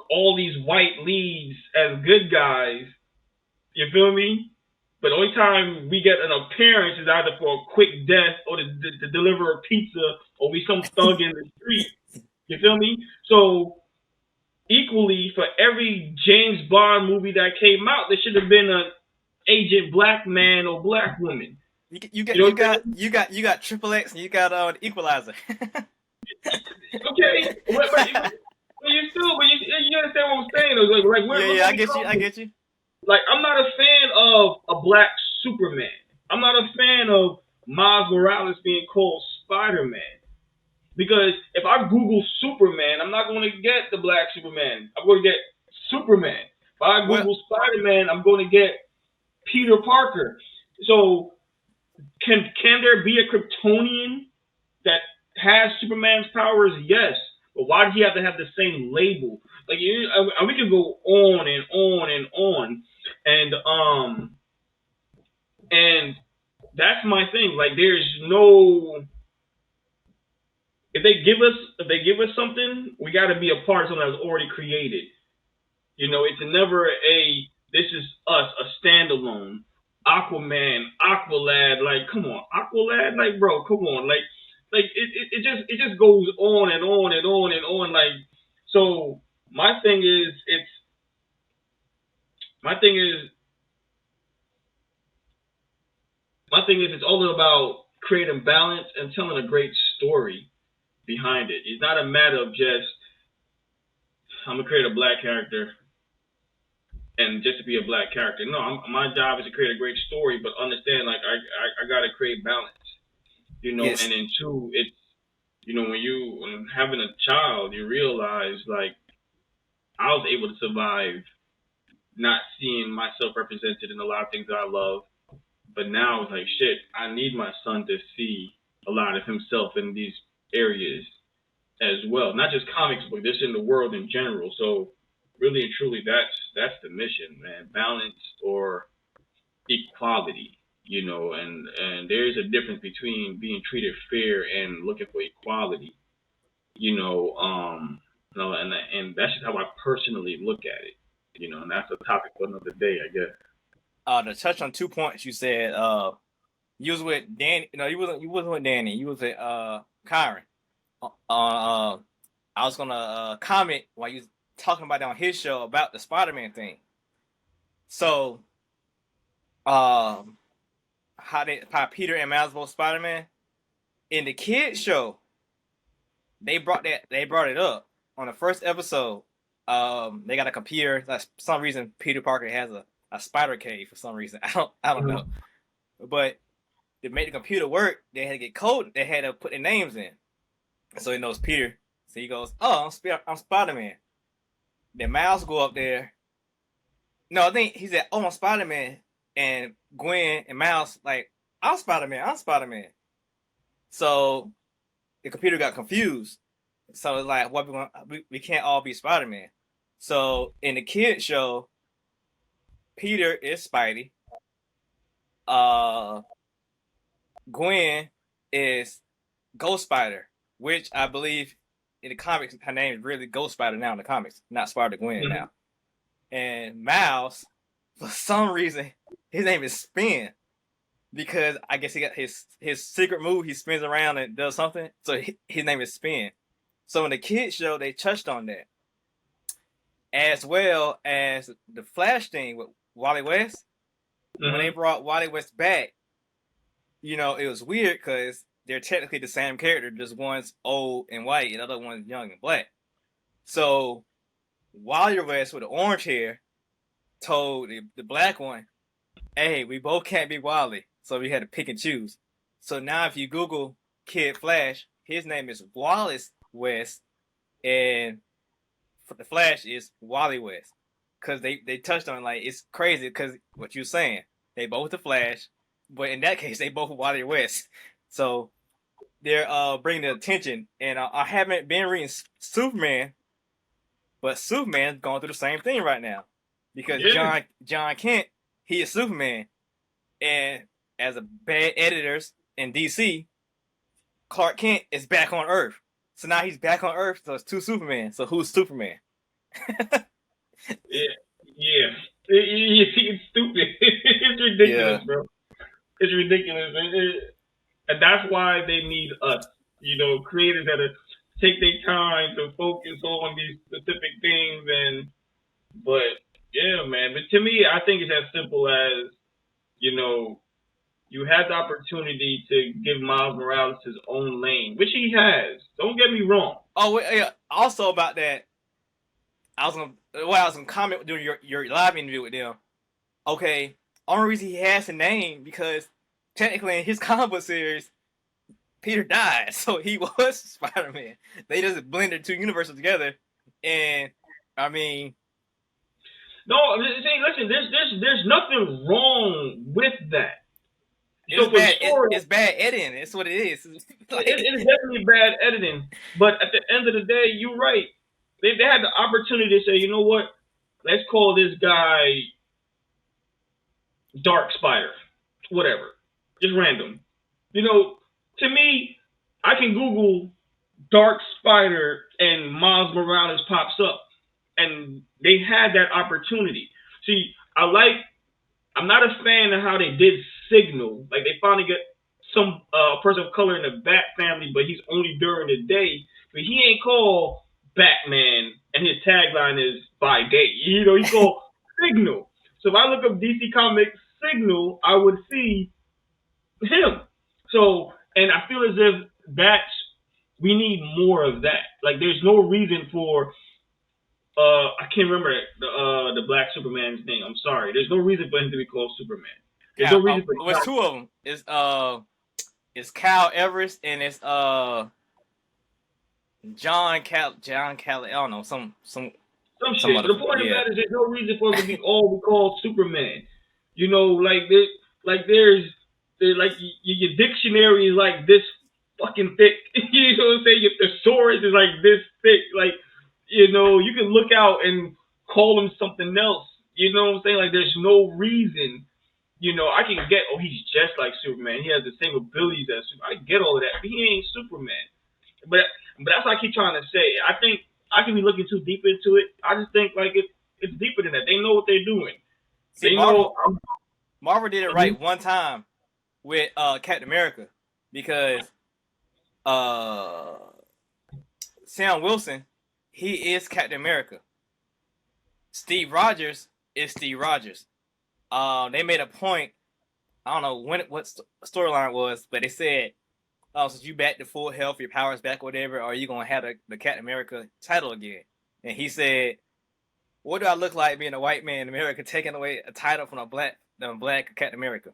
all these white leads as good guys, you feel me? But the only time we get an appearance is either for a quick death or to deliver a pizza or we some thug in the street. You feel me? So equally for every James Bond movie that came out, there should have been an agent black man or black woman. You got Triple X and you got Equalizer. Okay, but you understand what I'm saying? Yeah, I get you. Like, I'm not a fan of a black Superman. I'm not a fan of Miles Morales being called Spider-Man. Because if I Google Superman, I'm not going to get the black Superman. I'm going to get Superman. If I Google Spider-Man, I'm going to get Peter Parker. So can there be a Kryptonian that has Superman's powers? Yes. But why does he have to have the same label? Like, we could go on and on and on. And that's my thing. Like, there's no, if they give us something, we got to be a part of something that's already created. It's never this is us, a standalone. Aquaman, Aqualad, like, come on, Aqualad, like, bro, come on, like it just goes on and on and on and on. Like, so my thing is it's all about creating balance and telling a great story behind it. It's not a matter of just, I'm gonna create a black character and just to be a black character. No, my job is to create a great story, but understand, like, I gotta create balance. Yes. And then two, it's, when having a child, you realize, like, I was able to survive not seeing myself represented in a lot of things that I love. But now it's like, shit, I need my son to see a lot of himself in these areas as well. Not just comics, but just in the world in general. So really and truly, that's the mission, man. Balance or equality. And there's a difference between being treated fair and looking for equality. And that's just how I personally look at it. And that's a topic for another day, I guess. To touch on 2 points, you said you was with Danny. No, you wasn't with Danny. You was with Kyron. I was gonna comment while you was talking about it on his show about the Spider-Man thing. So, how Peter and Miles both Spider-Man in the kids show, they brought it up on the first episode. They got a computer. Like, for some reason, Peter Parker has a spider cave for some reason. I don't know. But to make the computer work, they had to get code. They had to put their names in, so he knows Peter. So he goes, "Oh, I'm Spider-Man." Then Miles go up there. No, I think he said, "Oh, I'm Spider-Man," and Gwen and Miles like, "I'm Spider-Man. I'm Spider-Man." So the computer got confused. So it's like, what we can't all be Spider-Man. So in the kids show, Peter is Spidey. Gwen is Ghost Spider, which I believe in the comics her name is really Ghost Spider now in the comics, not Spider Gwen now. And Miles, for some reason, his name is Spin, because I guess he got his secret move. He spins around and does something, so his name is Spin. So in the kids show, they touched on that, as well as the Flash thing with Wally West. When they brought Wally West back, it was weird because they're technically the same character, just one's old and white and the other one's young and black. So Wally West with the orange hair told the black one, "Hey, we both can't be Wally," so we had to pick and choose. So now if you Google Kid Flash, his name is Wallace West, and the Flash is Wally West, because they touched on like it's crazy because what you're saying, they both the Flash, but in that case they both Wally West. So they're bringing the attention, and I haven't been reading Superman, but Superman's going through the same thing right now because Yeah. John Kent, he is Superman, and as a bad editors in DC, Clark Kent is back on Earth. So now he's back on Earth, so it's two Superman. So who's Superman? Yeah. Yeah. It's stupid. It's ridiculous, Yeah. bro. It's ridiculous. And that's why they need us, creators that take their time to focus on these specific things. But yeah, man. But to me, I think it's as simple as, you know, you had the opportunity to give Miles Morales his own lane, which he has. Don't get me wrong. Oh, yeah. Also about that, I was gonna comment during your live interview with them. Okay, only reason he has a name because technically in his comic book series, Peter died, so he was Spider-Man. They just blended two universes together, and I mean, No, see, listen, there's nothing wrong with that. it's So for the bad. story, It's bad editing. It's what it is. it is definitely bad editing. But at the end of the day, you're right. They had the opportunity to say, you know what? Let's call this guy Dark Spider, whatever, just random. To me, I can Google Dark Spider and Miles Morales pops up, and they had that opportunity. See, I'm not a fan of how they did Signal. Like they finally get some person of color in the Bat family, but he's only during the day. But he ain't called Batman, and his tagline is by day. He's called Signal. So if I look up DC Comics Signal, I would see him. So, and I feel as if we need more of that. Like, there's no reason for I can't remember the Black Superman's name. I'm sorry. There's no reason for him to be called Superman. There's no reason for it was two of them. It's Kyle Everest and it's John Cal. I don't know some shit. other. The point of that is there's no reason for him to be all called Superman. There's like your dictionary is like this fucking thick. You know what I'm saying? Your thesaurus is like this thick. Like, you can look out and call him something else. You know what I'm saying? Like, there's no reason. I can get, he's just like Superman. He has the same abilities as Superman. I get all of that, but he ain't Superman. But that's what I keep trying to say. I think I can be looking too deep into it. I just think like it's deeper than that. They know what they're doing. See, they Marvel did it right one time with Captain America because Sam Wilson, he is Captain America. Steve Rogers is Steve Rogers. They made a point. I don't know what storyline it was, but they said, "Oh, since you back to full health, your powers back, whatever, are you gonna have the Captain America title again?" And he said, "What do I look like being a white man in America taking away a title from a black Captain America?"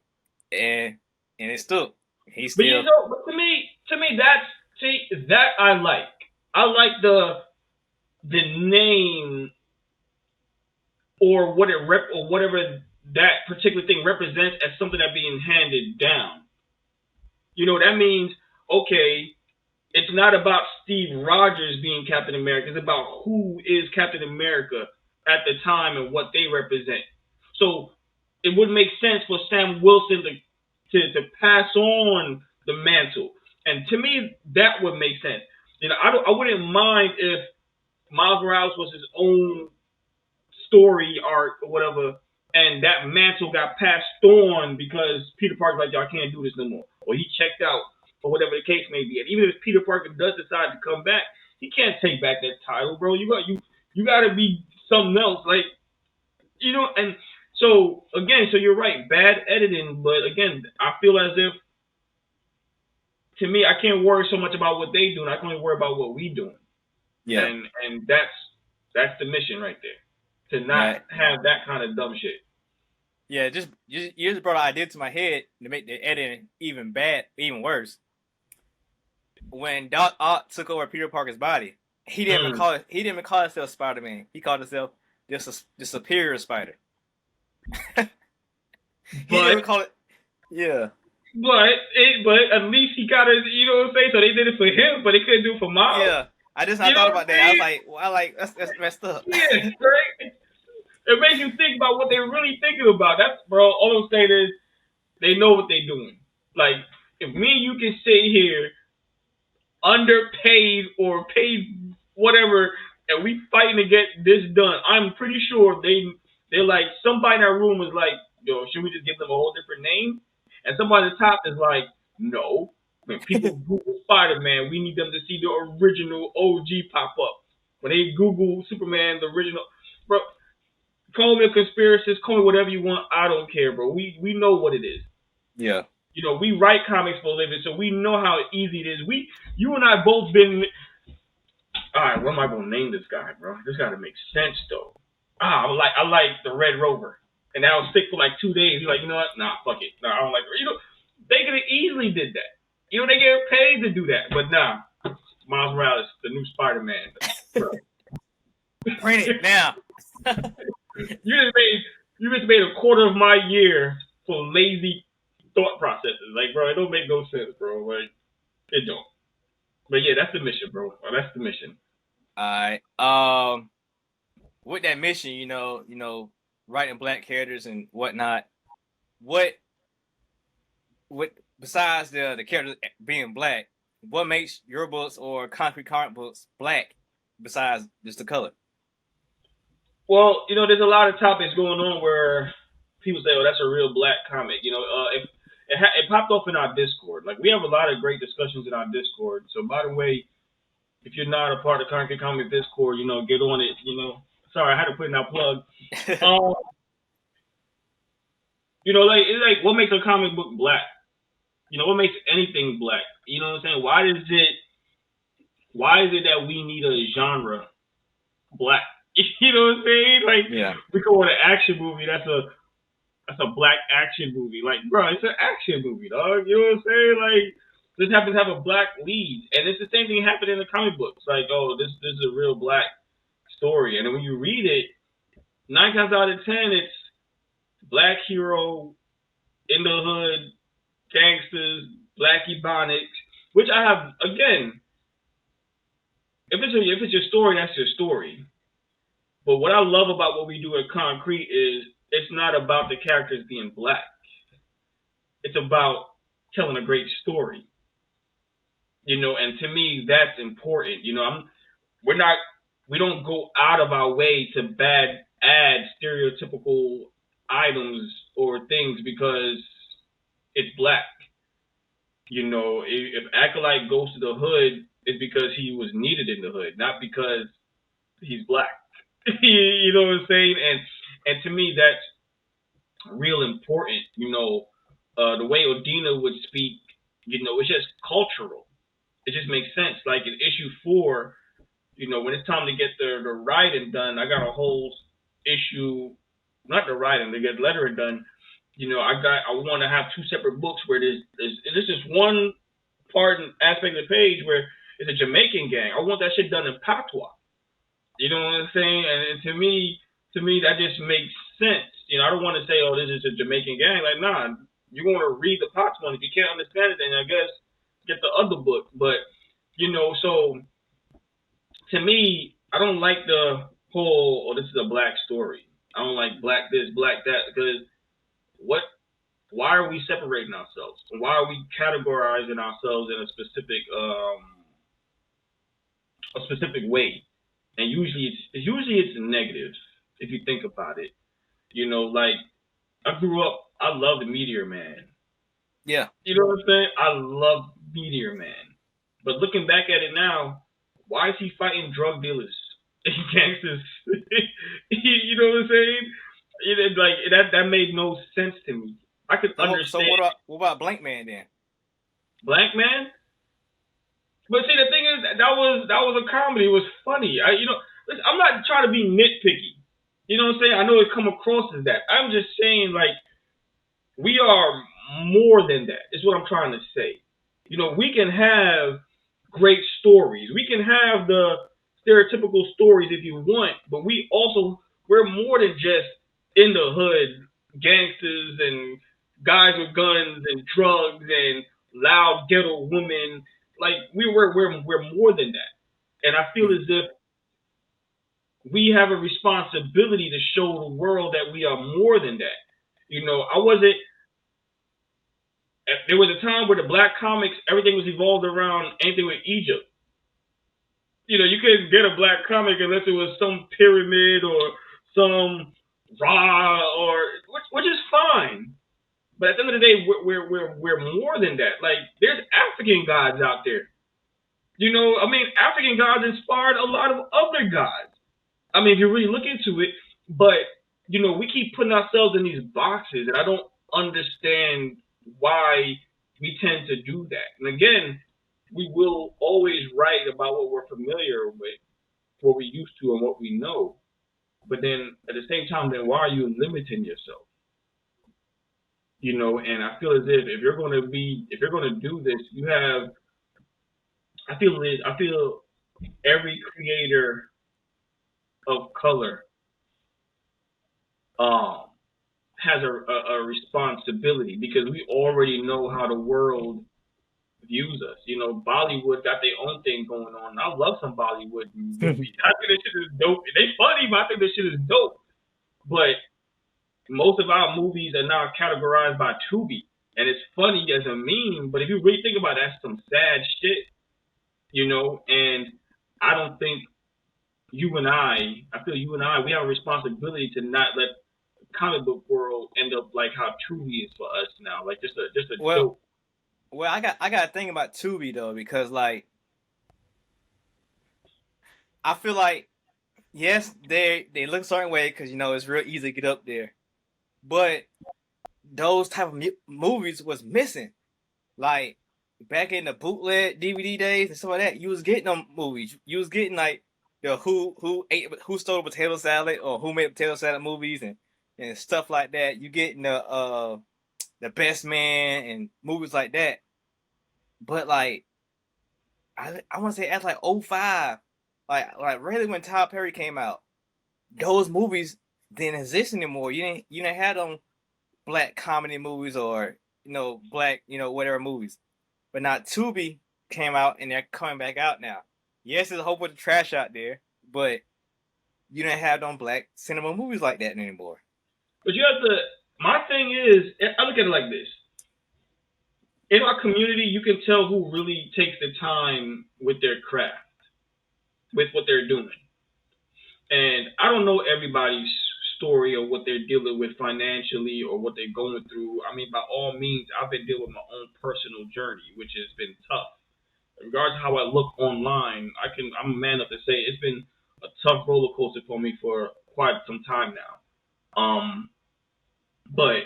And it stood. He still. But to me, that I like. I like the name or whatever that particular thing represents as something that's being handed down. That means, okay, it's not about Steve Rogers being Captain America. It's about who is Captain America at the time and what they represent. So it would make sense for Sam Wilson to pass on the mantle. And to me, that would make sense. I wouldn't mind if Miles Morales was his own story arc or whatever, and that mantle got passed on because Peter Parker's like, y'all can't do this no more, or he checked out, or whatever the case may be. And even if Peter Parker does decide to come back, he can't take back that title, bro. You got to be something else, like And so again, you're right, bad editing, but again, I feel as if, to me, I can't worry so much about what they doing. I can only worry about what we doing. Yeah. And that's the mission right there, to not have that kind of dumb shit. Yeah, you just brought an idea to my head to make the editing even worse. When Doc Ock took over Peter Parker's body, he didn't even call himself Spider-Man. He called himself the superior spider. He didn't But even call it. Yeah. but at least he got it. You know what I'm saying? So they did it for him, but they couldn't do it for Miles. Yeah. I You know thought what I'm about that. I was saying? like, well, that's messed up. Yeah, right. It makes you think about what they're really thinking about. That's bro. All I'm saying is they know what they're doing. Like if me and you can sit here underpaid or paid whatever, and we fighting to get this done, I'm pretty sure they're like somebody in that room was like, yo, should we just give them a whole different name? And somebody at the top is like, no. When people Google Spider-Man, we need them to see the original OG pop up. When they Google Superman, the original, bro, call me a conspiracist, call me whatever you want. I don't care, bro. We know what it is. Yeah. You know, we write comics for a living, so we know how easy it is. You and I both been. All right, what am I gonna name this guy, bro? This got to make sense though. I like the Red Rover, and that was sick for like 2 days. He's like, you know what? Nah, fuck it. Nah, I don't like. You know, they could have easily did that. You know, they get paid to do that, but nah. Miles Morales, the new Spider-Man. Print it now. You just made a quarter of my year for lazy thought processes. Like, bro, it don't make no sense, bro. Like, it don't. But yeah, that's the mission, bro. That's the mission. All right. With that mission, writing black characters and whatnot. What besides the characters being black, what makes your books or concrete comic books black besides just the color? Well, there's a lot of topics going on where people say, "Oh, that's a real black comic." It popped off in our Discord. Like we have a lot of great discussions in our Discord. So by the way, if you're not a part of Concrete Comic Discord, get on it. Sorry, I had to put in that plug. It's like what makes a comic book black? What makes anything black? You know what I'm saying? Why is it that we need a genre black? You know what I'm saying? Like, yeah. We call it an action movie. That's a black action movie. Like, bro, it's an action movie, dog. You know what I'm saying? Like, this happens to have a black lead, and it's the same thing happened in the comic books. Like, oh, this is a real black story, and then when you read it, 9 times out of 10, it's black hero in the hood, gangsters, black ebonics, which I have again. If it's your story, that's your story. But what I love about what we do at Concrete is it's not about the characters being black. It's about telling a great story. And to me that's important. We don't go out of our way to add stereotypical items or things because it's black. If Acolyte goes to the hood, it's because he was needed in the hood, not because he's black. You know what I'm saying? And to me, that's real important. The way Odina would speak, it's just cultural. It just makes sense. Like in issue 4, when it's time to get the writing done, I got a whole issue, not the writing, to get lettering done. I want to have 2 separate books where there's just one part and aspect of the page where it's a Jamaican gang. I want that shit done in patois. You know what I'm saying? And to me, that just makes sense. I don't want to say, oh, this is a Jamaican gang. Like, nah, you want to read the Potts one. If you can't understand it, then I guess get the other book. But, so to me, I don't like the whole, oh, this is a black story. I don't like black this, black that, because why are we separating ourselves? Why are we categorizing ourselves in a specific way? And usually it's negative if you think about it. Like I grew up, I loved Meteor Man. Yeah. You know what I'm saying? I love Meteor Man. But looking back at it now, why is he fighting drug dealers and gangsters? You know what I'm saying? That made no sense to me. I could understand. So what about Blank Man then? Blank Man? But see, the thing is, that was a comedy. It was funny. I'm not trying to be nitpicky. You know what I'm saying? I know it come across as that. I'm just saying, like, we are more than that. Is what I'm trying to say. We can have great stories. We can have the stereotypical stories if you want, but we also we're more than just in the hood gangsters and guys with guns and drugs and loud ghetto women. Like we're more than that. And I feel as if we have a responsibility to show the world that we are more than that. I wasn't. There was a time where the black comics, everything was evolved around anything with Egypt. You couldn't get a black comic unless it was some pyramid or some Ra or which is fine. But at the end of the day, we're more than that. Like there's African gods out there. African gods inspired a lot of other gods. If you really look into it, but we keep putting ourselves in these boxes, and I don't understand why we tend to do that. And again, we will always write about what we're familiar with, what we're used to, and what we know. But then at the same time, then why are you limiting yourself? And I feel as if you're going to do this, you have. I feel every creator of color has a responsibility, because we already know how the world views us. Bollywood got their own thing going on. I love some Bollywood movies. I think this shit is dope. They funny, but I think this shit is dope. But most of our movies are now categorized by Tubi, and it's funny as a meme. But if you really think about it, that's some sad shit, And I don't think I feel you and I, we have a responsibility to not let the comic book world end up like how Tubi is for us now, like just a joke. Well, I got to think about Tubi though, because like I feel like yes, they look a certain way because it's real easy to get up there, but those type of movies was missing. Like back in the bootleg DVD days and stuff like that, you was getting them movies. You was getting like who stole the potato salad, or who made potato salad movies and stuff like that. You getting the Best Man and movies like that. But like I want to say that's like 05. Like really when Tyler Perry came out, those movies didn't exist anymore. You didn't have them black comedy movies or black whatever movies. But now Tubi came out and they're coming back out now. Yes, there's a whole bunch of trash out there, but you don't have them black cinema movies like that anymore. But you have to. My thing is, I look at it like this. In our community, you can tell who really takes the time with their craft, with what they're doing. And I don't know everybody's story or what they're dealing with financially or what they're going through. By all means, I've been dealing with my own personal journey, which has been tough. In regards to how I look online, I'm a man enough to say it's been a tough roller coaster for me for quite some time now. But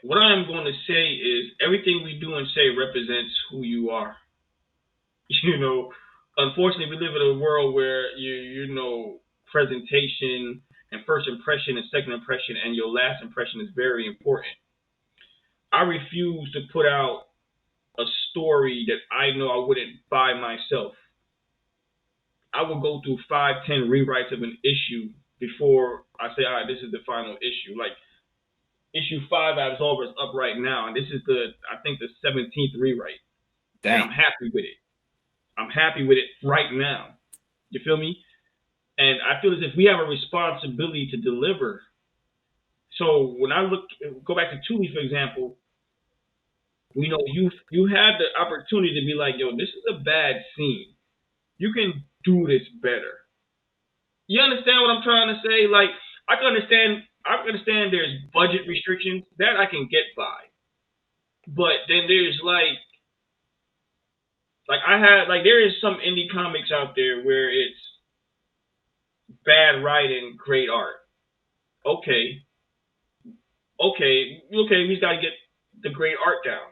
what I am going to say is everything we do and say represents who you are. Unfortunately, we live in a world where presentation and first impression and second impression and your last impression is very important. I refuse to put out a story that I know I wouldn't buy myself. I will go through 5-10 rewrites of an issue before I say, all right, this is the final issue. Like issue 5 Absolver is up right now, and this is the 17th rewrite. Dang. And I'm happy with it. I'm happy with it right now. You feel me? And I feel as if we have a responsibility to deliver. So when I go back to Tubi, for example, you had the opportunity to be like, yo, this is a bad scene. You can do this better. You understand what I'm trying to say? Like, I can understand there's budget restrictions. That I can get by. But then there's there is some indie comics out there where it's bad writing, great art. Okay, we got to get the great art down.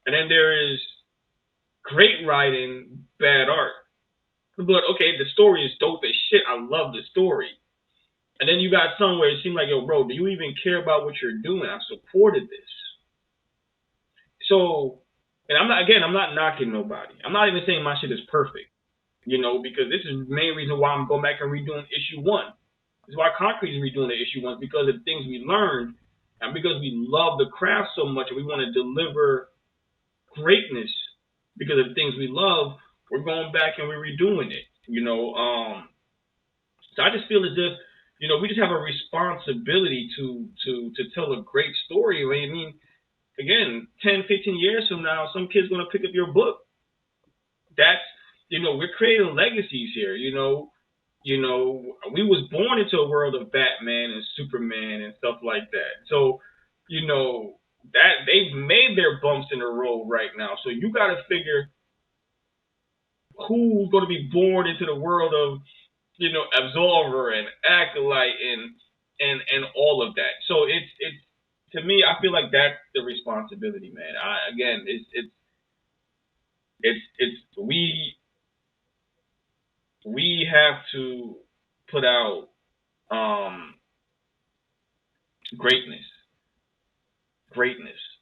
And then there is great writing, bad art. But okay, the story is dope as shit. I love the story. And then you got somewhere it seemed like, yo, bro, do you even care about what you're doing? I've supported this. So, and I'm not knocking nobody. I'm not even saying my shit is perfect, because this is the main reason why I'm going back and redoing issue 1. It's why Concrete is redoing the issue 1 because of the things we learned and because we love the craft so much and we want to deliver greatness because of the things we love. We're going back and we're redoing it. So I just feel as if we just have a responsibility to tell a great story. I mean, again, 10, 15 years from now, some kid's going to pick up your book. That's, we're creating legacies here. We was born into a world of Batman and Superman and stuff like that. So, that they've made their bumps in the road right now. So you got to figure who's going to be born into the world of, Absolver and Acolyte and all of that. So it's to me, I feel like that's the responsibility, man. We have to put out greatness.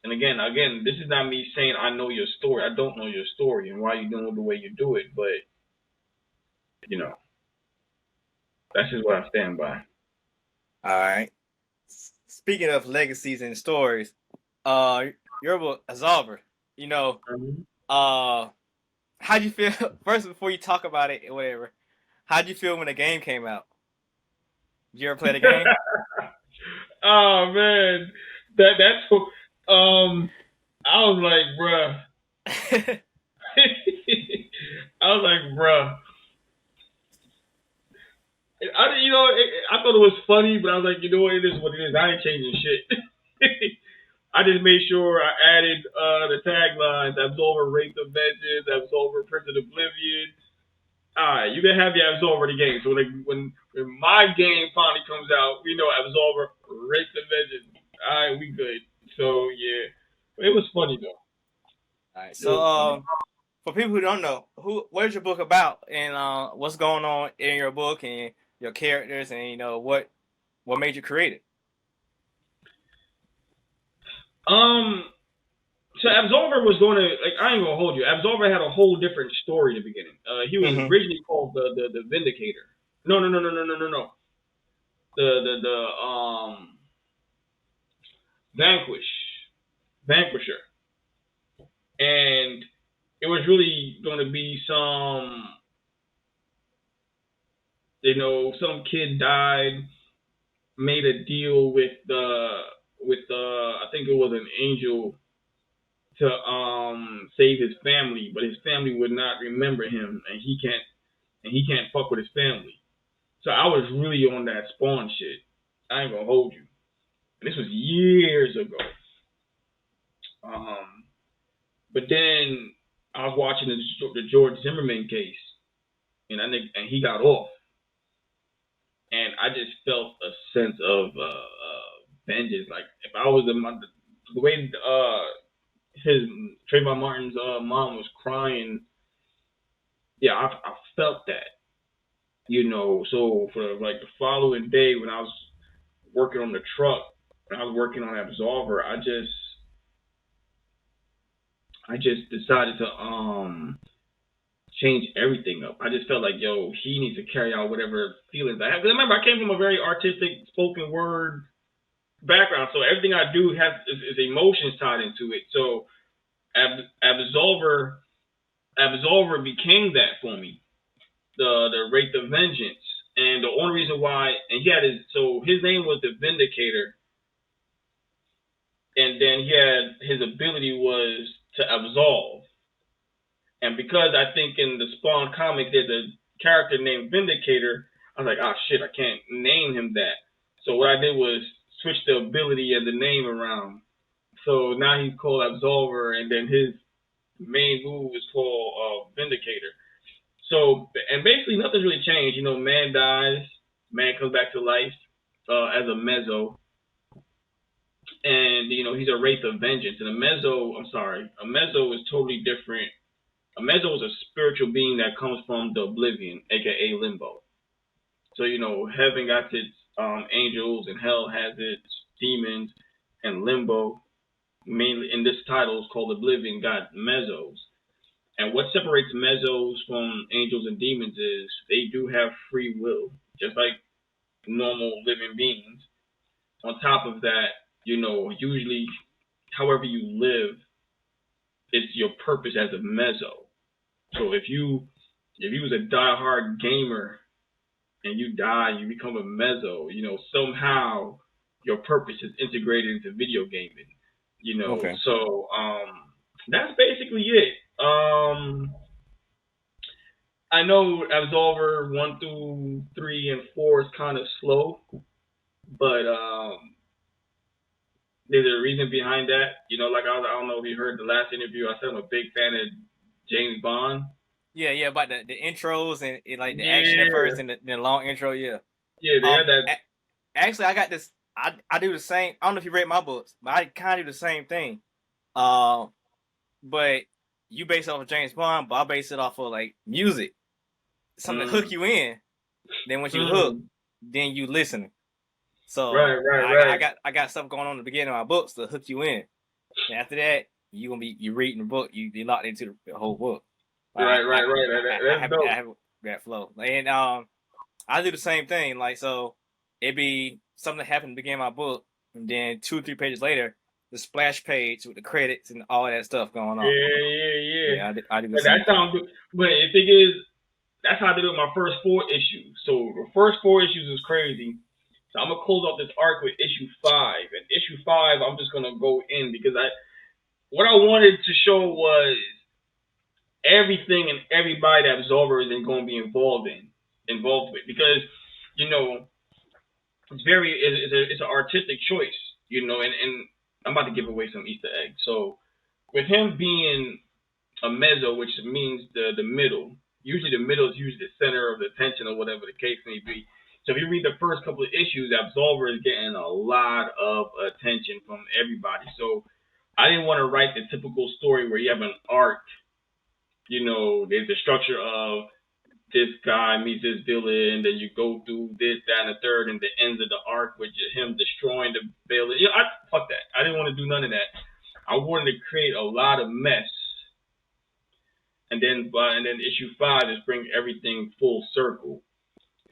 And again, this is not me saying I know your story. I don't know your story and why you're doing it the way you do it, but that's just what I stand by. All right. Speaking of legacies and stories, your book Absolver, how'd you feel first before you talk about it or whatever? How'd you feel when the game came out? Did you ever play the game? Oh man, that's I was like, bruh. I was like, bruh. I thought it was funny, but I was like, you know what, it is what it is. I ain't changing shit. I just made sure I added the taglines: Absolver, Wraith of Vengeance, Absolver, Prince of Oblivion. Alright, you can have the Absolver the game. So when my game finally comes out, we know Absolver, Wraith of Vengeance. Alright, we good. So yeah, it was funny though. Alright, so for people who don't know, what is your book about, and what's going on in your book and your characters, and what made you create it? So Absolver was going to, I ain't gonna hold you. Absolver had a whole different story in the beginning. He was originally called the Vindicator. No. The Vanquisher, and it was really going to be some kid died, made a deal with I think it was an angel to save his family, but his family would not remember him, and he can't fuck with his family. So I was really on that Spawn shit. I ain't gonna hold you. And this was years ago. But then I was watching the George Zimmerman case, and he got off, and I just felt a sense of vengeance. Like if I was the way Trayvon Martin's mom was crying, yeah, I felt that. So for like the following day when I was working on the truck and I was working on Absolver, I just decided to change everything up. I just felt like, he needs to carry out whatever feelings I have. Because remember, I came from a very artistic spoken word background, so everything I do is emotions tied into it. So Absolver became that for me, the Wraith of Vengeance, and the only reason why, and his name was the Vindicator, and then his ability was to absolve. And because I think in the Spawn comic there's a character named Vindicator, I was like, oh shit, I can't name him that. So what I did was switch the ability and the name around. So now he's called Absolver, and then his main move is called Vindicator. So, and basically nothing's really changed. Man dies, man comes back to life as a mezzo. And, he's a Wraith of Vengeance. And a mezzo is totally different. A mezzo is a spiritual being that comes from the oblivion, aka limbo. So, heaven got its angels, and hell has its demons, and limbo, mainly in this title, is called Oblivion, got mezzos. And what separates mezzos from angels and demons is they do have free will. Just like normal living beings. On top of that, usually however you live, it's your purpose as a mezzo. So if you was a diehard gamer and you die and you become a mezzo, somehow your purpose is integrated into video gaming. Okay. So that's basically it. I know Absolver 1 through 3 and 4 is kind of slow, but there's a reason behind that. Like I don't know if you heard the last interview. I said I'm a big fan of James Bond. Yeah, yeah, about the intros and like the action at first Yeah, and the long intro. Yeah. yeah, they had that. Actually, I got this. I do the same. I don't know if you read my books, but I kind of do the same thing. But you base it off of James Bond, but I base it off of like music, something to hook Mm, you in. Then once you hook, mm, then you listen. So right, right, I right, got I got stuff going on in the beginning of my books to hook you in. And after that, you reading the book, you locked into the whole book. right, Like right, right. That's I dope. have that flow. And I do the same thing. Like so, it'd be something that happened at the beginning of my book, and then 2 or 3 pages later, the splash page with the credits and all that stuff going on. Yeah, yeah, yeah. Yeah, I do the But that same thing. sounds good. But the thing is, that's how I did it with my first 4 issues. So the first 4 issues is crazy. So I'm gonna close off this arc with issue 5. And issue 5, I'm just gonna go in because what I wanted to show was everything and everybody that Absolver is going to be involved with, because you know it's an artistic choice, and I'm about to give away some Easter eggs. So with him being a mezzo, which means the middle. Usually the middle is usually the center of the attention or whatever the case may be. So if you read the first couple of issues, Absolver is getting a lot of attention from everybody. So I didn't want to write the typical story where you have an arc. There's the structure of this guy meets this villain, then you go through this, that, and the third, and the ends of the arc with him destroying the villain. Fuck that. I didn't want to do none of that. I wanted to create a lot of mess, and then issue 5 is bring everything full circle.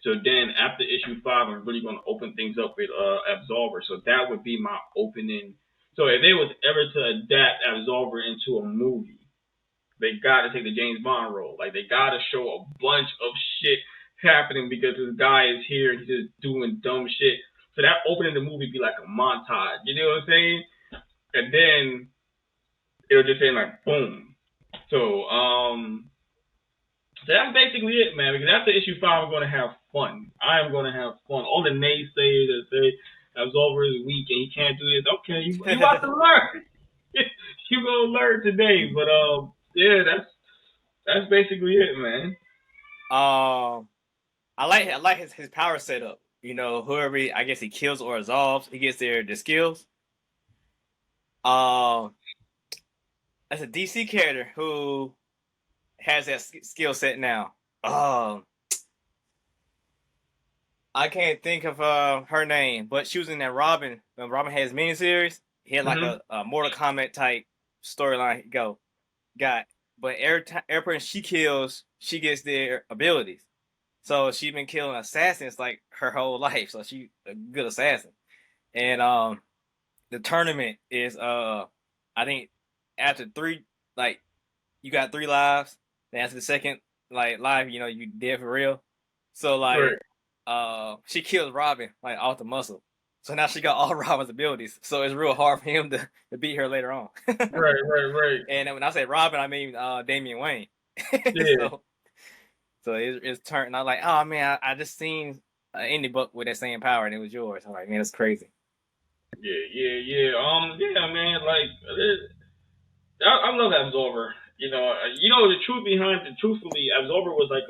So then after issue 5, I'm really going to open things up with Absolver. So that would be my opening. So if they was ever to adapt Absolver into a movie, they got to take the James Bond role. Like they got to show a bunch of shit happening because this guy is here and he's just doing dumb shit. So that opening the movie be like a montage. You know what I'm saying? And then it'll just say like boom. So that's basically it, man. Because after issue 5, I'm going to have fun. I am going to have fun. All the naysayers that say Absolver is weak and he can't do this. Okay, you about to learn. You gonna learn today. But yeah, that's basically it, man. I like his power setup. Whoever I guess he kills or absolves, he gets the skills. Um, that's a DC character who has that skill set now. I can't think of her name, but she was in that Robin. When Robin had his miniseries, he had like Mm-hmm. a Mortal Kombat type storyline. But every person she kills, she gets their abilities. So she's been killing assassins like her whole life. So she a good assassin. And the tournament is I think after 3, like you got 3 lives. Then after the second like life, you dead for real. So Right, like she kills Robin like off the muscle. So now she got all Robin's abilities. So it's real hard for him to beat her later on. right, right, right. And when I say Robin, I mean Damian Wayne. Yeah, so it's turned. I was like, oh man, I just seen an indie book with that same power, and it was yours. I'm like, man, that's crazy. yeah, yeah, yeah. Yeah, man. Like, I love Absolver. The truth behind it. Truthfully, Absolver was like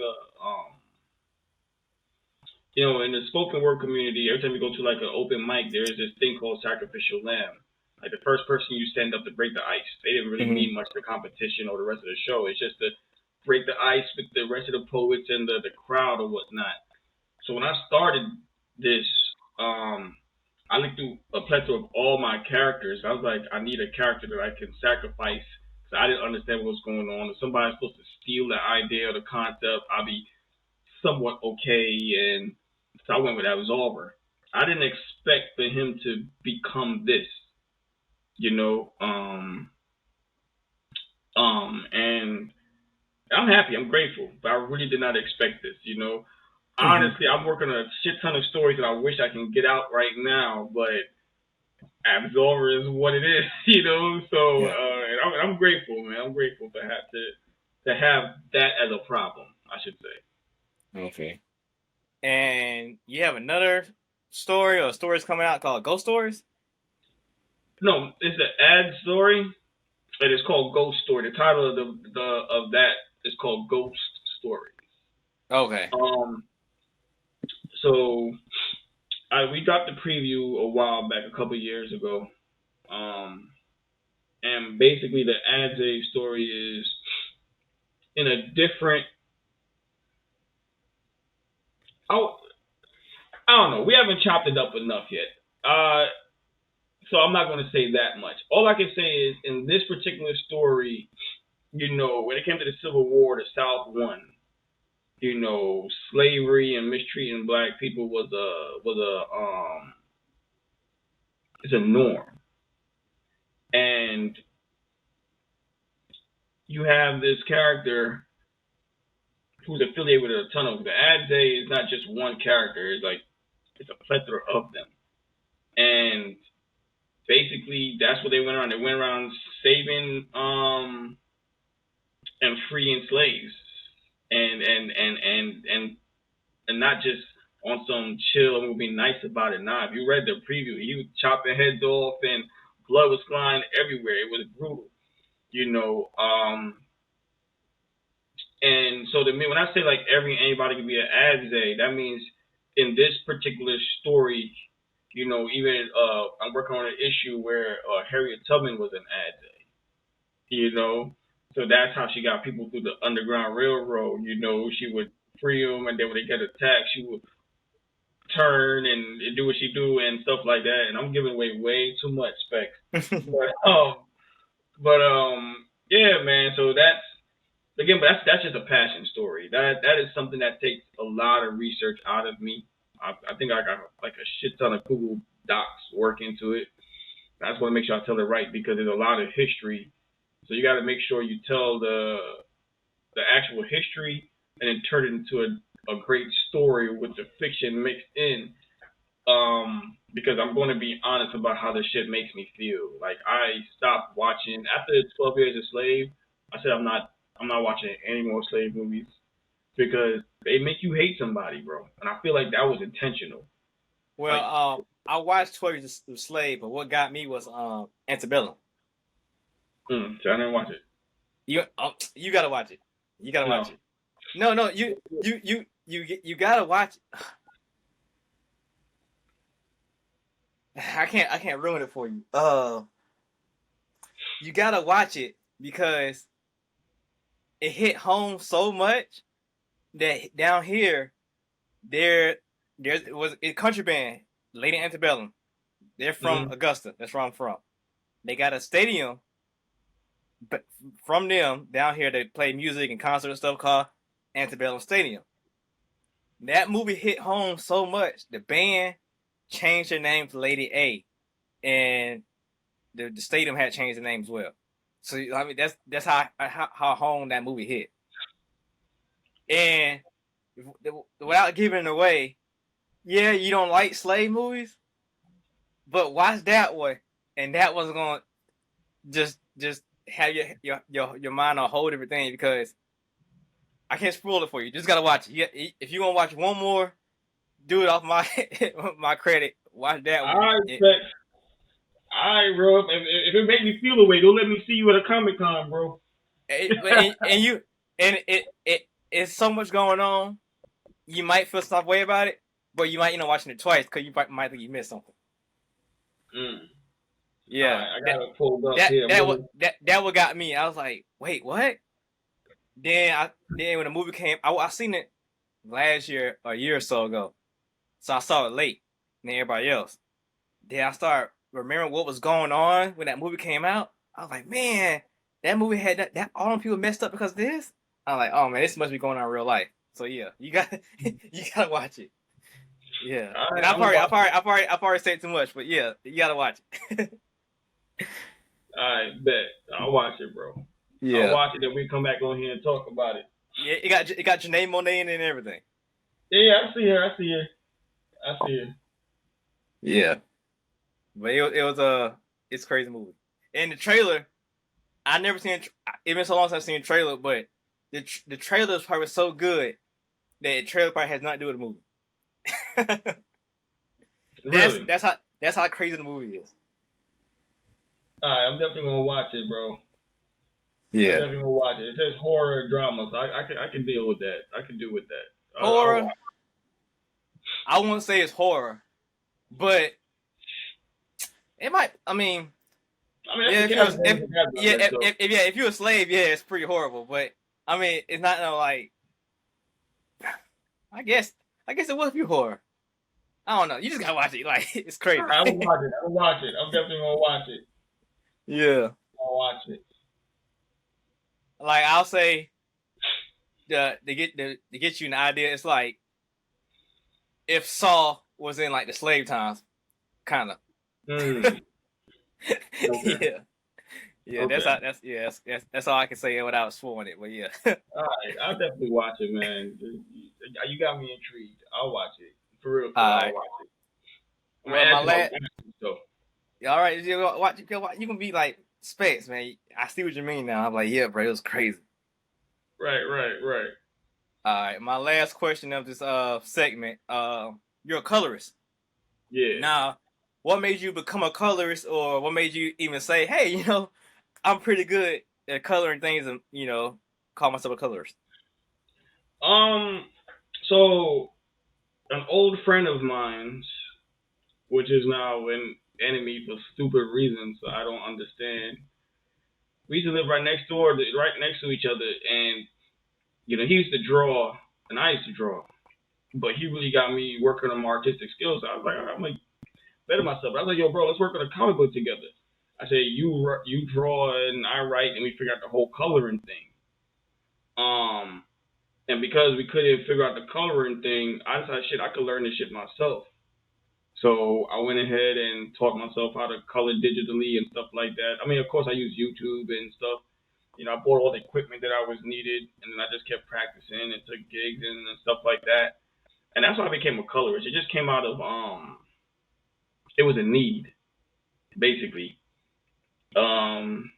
in the spoken word community. Every time you go to like an open mic, there is this thing called sacrificial lamb. Like the first person you stand up to break the ice. They didn't really Mm-hmm. mean much to the competition or the rest of the show. It's just to break the ice with the rest of the poets and the crowd or whatnot. So when I started this, I looked through a plethora of all my characters. I was like, I need a character that I can sacrifice because I didn't understand what was going on. If somebody's supposed to steal the idea or the concept, I'll be somewhat okay. And So I went with Absolver. I didn't expect for him to become this, you know. And I'm happy. I'm grateful, but I really did not expect this, you know. Honestly, I'm working on a shit ton of stories that I wish I can get out right now, but Absolver is what it is, you know. So, and I'm grateful, man. I'm grateful to have that as a problem, I should say. Okay. And you have another story or stories coming out called Ghost Stories? No, it's an ad story. It is called Ghost Story. The title of of that is called Ghost Story. Okay. So we got the preview a while back, a couple years ago. And basically the Adze story is in a different. I don't know. We haven't chopped it up enough yet. So I'm not going to say that much. All I can say is in this particular story, you know, when it came to the Civil War, the South won. You know, slavery and mistreating black people was a norm. And you have this character who's affiliated with a ton of. The Adze is not just one character. It's a plethora of them. And basically, that's what they went around. They went around saving and freeing slaves, and not just on some chill and we'll be nice about it. Nah, if you read the preview, he was chopping heads off and blood was flying everywhere. It was brutal, you know. And so to me, when I say like anybody can be an Adze, that means in this particular story, you know, even I'm working on an issue where Harriet Tubman was an Adze, you know. So that's how she got people through the Underground Railroad. You know, she would free them, and then when they get attacked, she would turn and do what she do and stuff like that. And I'm giving away way too much, Specks. Yeah, man. So that's just a passion story. That is something that takes a lot of research out of me. I think I got like a shit ton of Google Docs work into it. I just want to make sure I tell it right because there's a lot of history. So you got to make sure you tell the actual history and then turn it into a great story with the fiction mixed in. Because I'm going to be honest about how this shit makes me feel. Like I stopped watching after 12 Years a Slave. I said I'm not watching any more slave movies because they make you hate somebody, bro. And I feel like that was intentional. Well, like, I watched 12 Years a Slave, but what got me was Antebellum. So I didn't watch it. You gotta watch it. You gotta watch it. No, you gotta watch it. I can't ruin it for you. You gotta watch it because it hit home so much that down here there was a country band, Lady Antebellum. They're from Augusta. That's where I'm from. They got a stadium, but from them down here they play music and concert and stuff called Antebellum Stadium. That movie hit home so much. The band changed their name to Lady A, and the stadium had changed the name as well. So I mean that's how home that movie hit. And without giving it away, yeah, you don't like slave movies, but watch that one, and that was gonna just have your mind on a whole different thing because I can't spoil it for you. You just gotta watch it. If you want to watch one more, do it off my credit. Watch that one. All right, bro. If it make me feel the way, don't let me see you at a Comic-Con, bro. It's so much going on. You might feel some way about it, but you might end up watching it twice because you might think you missed something. Yeah, right, I got it pulled up here. That what got me. I was like, wait, what? Then when the movie came, I seen it last year, a year or so ago. So I saw it late than everybody else. Then I started remembering what was going on when that movie came out. I was like, man, that movie had that all them people messed up because of this. I'm like, oh man, this must be going on in real life. So yeah, you gotta watch it. Yeah, All and right, I'm gonna watch. I've already said too much, but yeah, you gotta watch it. All right, bet. I'll watch it, bro. I'll Yeah, watch it, then we come back on here and talk about it. yeah, it got Janae Monae in it and everything. Yeah, I see her. I see her. I see her. Yeah, but it was it's a crazy movie. And the trailer, I never seen. It's been so long since I've seen a trailer, but the trailer is probably so good that the trailer probably has nothing to do with the movie. Really? That's how crazy the movie is. All right, I'm definitely gonna watch it, bro. I'm Yeah, definitely gonna watch it. It says horror drama, so I can deal with that. I can do with that. I'll horror. watch. I won't say it's horror, but it might. I mean, I mean, yeah, that's the category for that, so. if you're a slave, yeah, it's pretty horrible. But I mean, it's not no like. I guess it would be horror. I don't know. You just gotta watch it. Like it's crazy. I will watch it. I will watch it. I'm definitely gonna watch it. Yeah. I'll watch it. Like I'll say, to get you an idea, it's like if Saul was in like the slave times, kind of. Mm. Okay. Yeah. Yeah, Okay. that's all I can say without spoiling it. But yeah. All right. I'll definitely watch it, man. You got me intrigued. I'll watch it. For real, All I'll right. watch it. I'm gonna Well, my ask you last. about so. All right, you can be like Specks, man. I see what you mean now. I'm like, yeah, bro, it was crazy. Right. All right, my last question of this segment. You're a colorist. Yeah. Now, what made you become a colorist, or what made you even say, hey, I'm pretty good at coloring things, and call myself a colorist? So an old friend of mine's, which is now an enemy for stupid reasons I don't understand. We used to live right next to each other, and he used to draw, and I used to draw, but he really got me working on my artistic skills. I was like, I'm like better myself. I was like, yo, bro, let's work on a comic book together. I said, you draw and I write, and we figure out the whole coloring thing. And because we couldn't figure out the coloring thing, I decided, shit, I could learn this shit myself. So I went ahead and taught myself how to color digitally and stuff like that. I mean, of course, I use YouTube and stuff. I bought all the equipment that I was needed, and then I just kept practicing and took gigs and stuff like that. And that's how I became a colorist. It just came out of it was a need, basically. Um,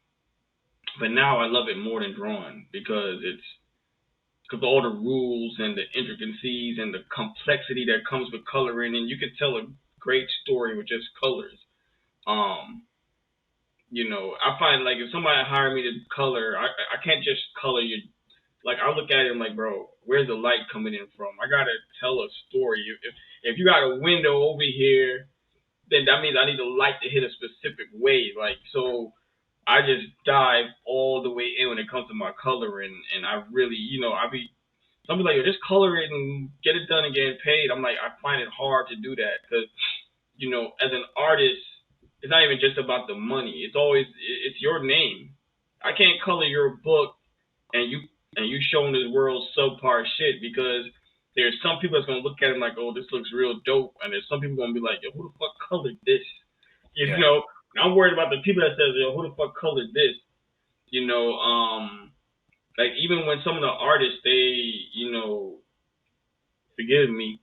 but now I love it more than drawing because because all the rules and the intricacies and the complexity that comes with coloring, and you can tell a great story with just colors. Um, I find like if somebody hired me to color, I can't just color you. Like I look at it and like, bro, where's the light coming in from? I gotta tell a story. If you got a window over here, then that means I need the light to hit a specific way. Like so, I just dive all the way in when it comes to my coloring, and I really, I be some people like, yo, just color it and get it done and get paid. I'm like, I find it hard to do that because, as an artist, it's not even just about the money. It's your name. I can't color your book and you showing this world subpar shit because there's some people that's gonna look at it like, oh, this looks real dope, and there's some people gonna be like, yo, who the fuck colored this? You Yeah. know, I'm worried about the people that says, yo, who the fuck colored this? Like even when some of the artists, forgive me,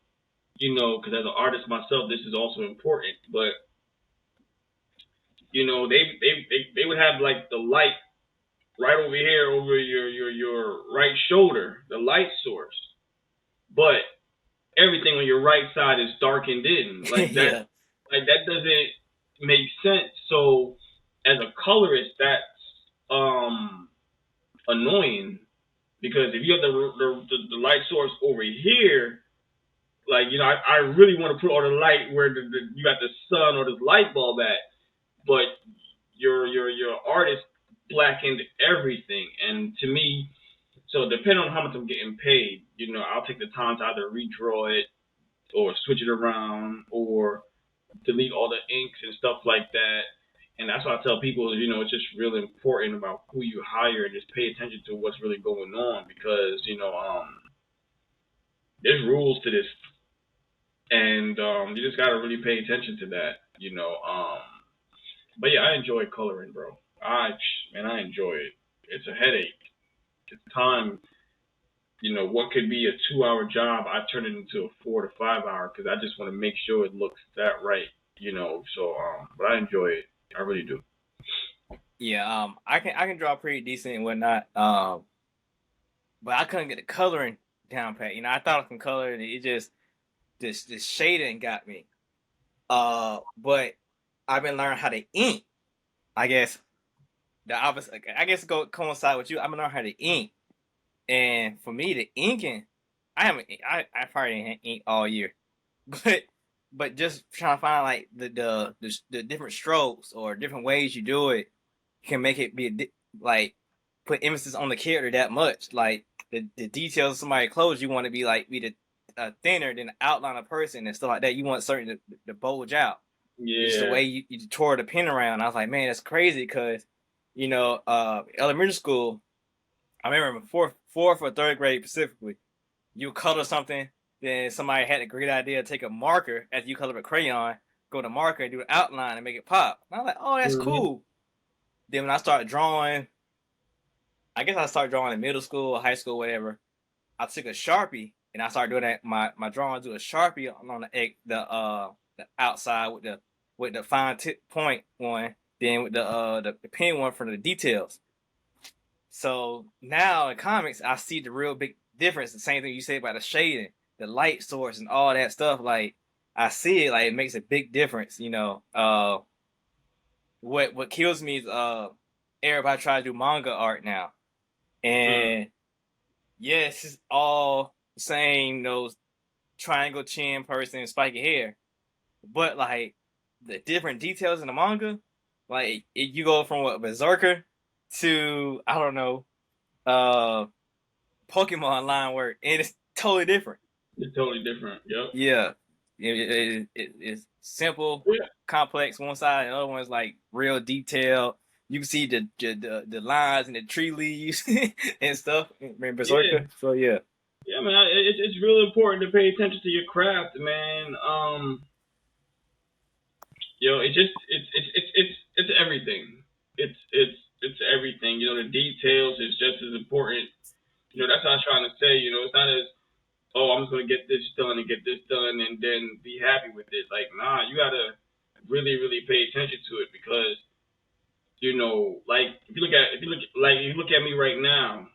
because as an artist myself, this is also important. But they would have like the light right over here over your right shoulder, the light source, but everything on your right side is darkened in. Yeah. Like that doesn't make sense. So as a colorist, that's annoying because if you have the light source over here, like I really want to put all the light where you got the sun or the light bulb at, but your artist blackened everything. And to me, so depending on how much I'm getting paid, I'll take the time to either redraw it or switch it around or delete all the inks and stuff like that. And that's why I tell people, it's just really important about who you hire and just pay attention to what's really going on because, there's rules to this. and you just gotta really pay attention to that, But yeah, I enjoy coloring, bro. I enjoy it. It's a headache. It's time. What could be a 2 hour job, I turn it into a 4 to 5 hour because I just want to make sure it looks that right. So but I enjoy it. I really do. Yeah, I can draw pretty decent and whatnot. But I couldn't get the coloring down pat. I thought I can color it. It just this shading got me. But I've been learning how to ink. I guess the opposite. I guess go coincide with you. I've been learning how to ink, and for me, the inking, I haven't. I probably ain't ink all year, but just trying to find like the different strokes or different ways you do it can make it be like put emphasis on the character that much. Like the details of somebody's clothes, you want to be like be the thinner than the outline of person and stuff like that. You want certain to bulge out. Just the Yeah. way you tore the pen around. I was like, man, that's crazy because, elementary school, I remember fourth or third grade specifically, you color something, then somebody had a great idea to take a marker after you color a crayon, go to marker and do an outline and make it pop. And I was like, oh, that's Hmm. cool. Then when I started drawing, I guess I started drawing in middle school, high school, whatever. I took a Sharpie and I started doing that my drawings with a Sharpie on the outside with the fine tip point one, then with the pen one for the details. So now in comics, I see the real big difference. The same thing you say about the shading, the light source, and all that stuff. Like I see it, like it makes a big difference. What kills me is everybody try to do manga art now, Mm. and yes, it's all the same. Those triangle chin person, spiky hair, but like the different details in the manga, like you go from what Berserker to I don't know, uh, Pokemon line work, and it's totally different. It's totally different. Yep. Yeah, it's simple, Yeah. complex one side, and the other one's like real detailed. You can see the lines and the tree leaves and stuff in Yeah. Berserker. So yeah. Yeah, man. It's really important to pay attention to your craft, man. It's everything. It's everything. The details is just as important. That's what I was trying to say. It's not as, oh, I'm just gonna get this done and get this done and then be happy with it. Like, nah, you gotta really, really pay attention to it because like if you look at me right now,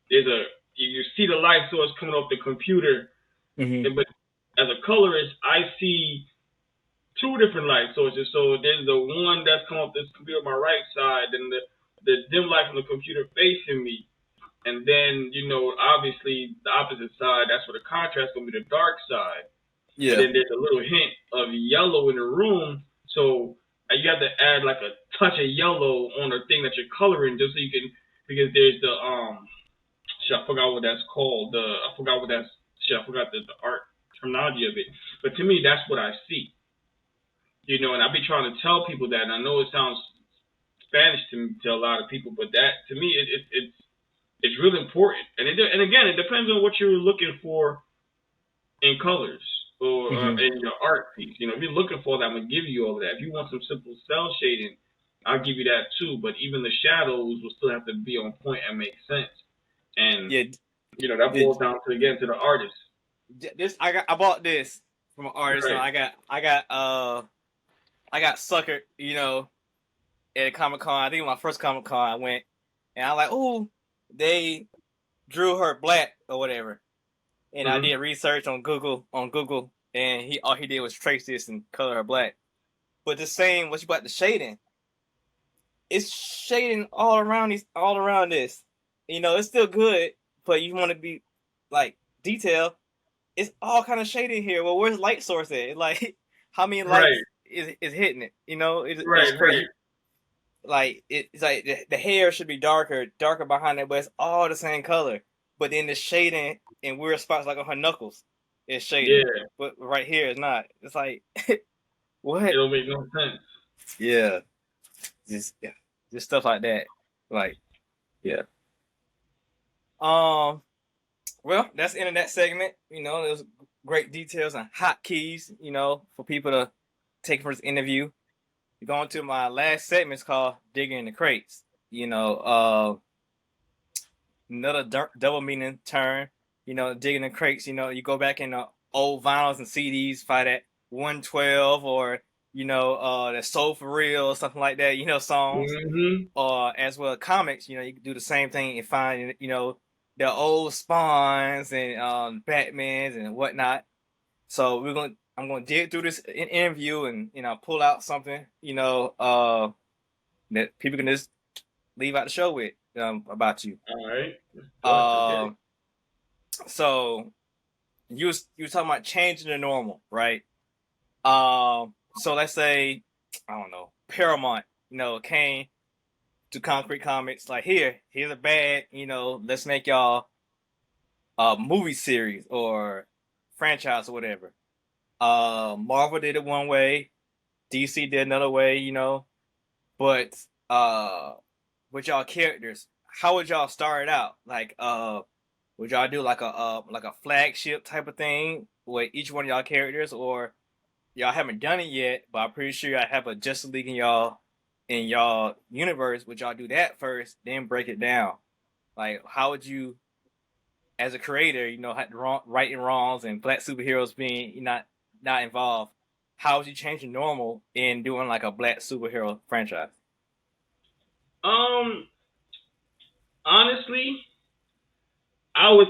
there's you see the light source coming off the computer, Mm-hmm. but as a colorist, I see two different light sources. So there's the one that's coming off this computer on my right side, and the dim light from the computer facing me. And then, obviously the opposite side, that's where the contrast is gonna be the dark side. And Yeah. then there's a little hint of yellow in the room. So you have to add like a touch of yellow on the thing that you're coloring just so you can, because there's the shit, I forgot what that's called. I forgot the art terminology of it. But to me that's what I see. And I be trying to tell people that, and I know it sounds Spanish to a lot of people, but that to me it's really important. And again, it depends on what you're looking for in colors or Mm-hmm. in your art piece. If you're looking for that, I'm gonna give you all of that. If you want some simple cell shading, I'll give you that too. But even the shadows will still have to be on point and make sense. And Yeah. that boils down to again to the artist. This I bought this from an artist. So Right. I got suckered. At a Comic Con. I think my first Comic Con I went, and I was like, oh, they drew her black or whatever. And I Mm-hmm. did research on Google, and all he did was trace this and color her black. But the same, what you about the shading? It's shading all around this. It's still good, but you want to be like detail. It's all kind of shading here. Well, where's light source at? Like, how many Right. lights is hitting it? It's Right. Right. crazy. Like it's like the hair should be darker behind it, but it's all the same color. But then the shading in weird spots, like on her knuckles, is shading, Yeah. but right here it's not. It's like It what? don't make no sense. Yeah, yeah, just stuff like that. Like yeah. Um. Well, that's the end of that segment. It was great details and hotkeys, for people to take for this interview. We're going to my last segment. It's called Digging in the Crates. Another double meaning term. Digging the crates. You go back in the old vinyls and CDs, find that 112 or the Soul for Real or something like that. Songs. Mm-hmm. Or as well comics. You can do the same thing and find the old Spawns and Batmans and whatnot. So I'm gonna dig through this interview and pull out something that people can just leave out the show with about you. All right. Okay. So you was talking about changing the normal, right? So let's say I don't know, Paramount, came to Concrete Comics like here's a bad, let's make y'all a movie series or franchise or whatever. Marvel did it one way, DC did another way, but with y'all characters, how would y'all start it out? Like, would y'all do like a flagship type of thing with each one of y'all characters, or y'all haven't done it yet? But I'm pretty sure y'all have a Justice League in y'all universe. Would y'all do that first, then break it down? Like, how would you, as a creator, righting wrongs and black superheroes being not involved? How would you change the normal in doing like a black superhero franchise? Honestly, I would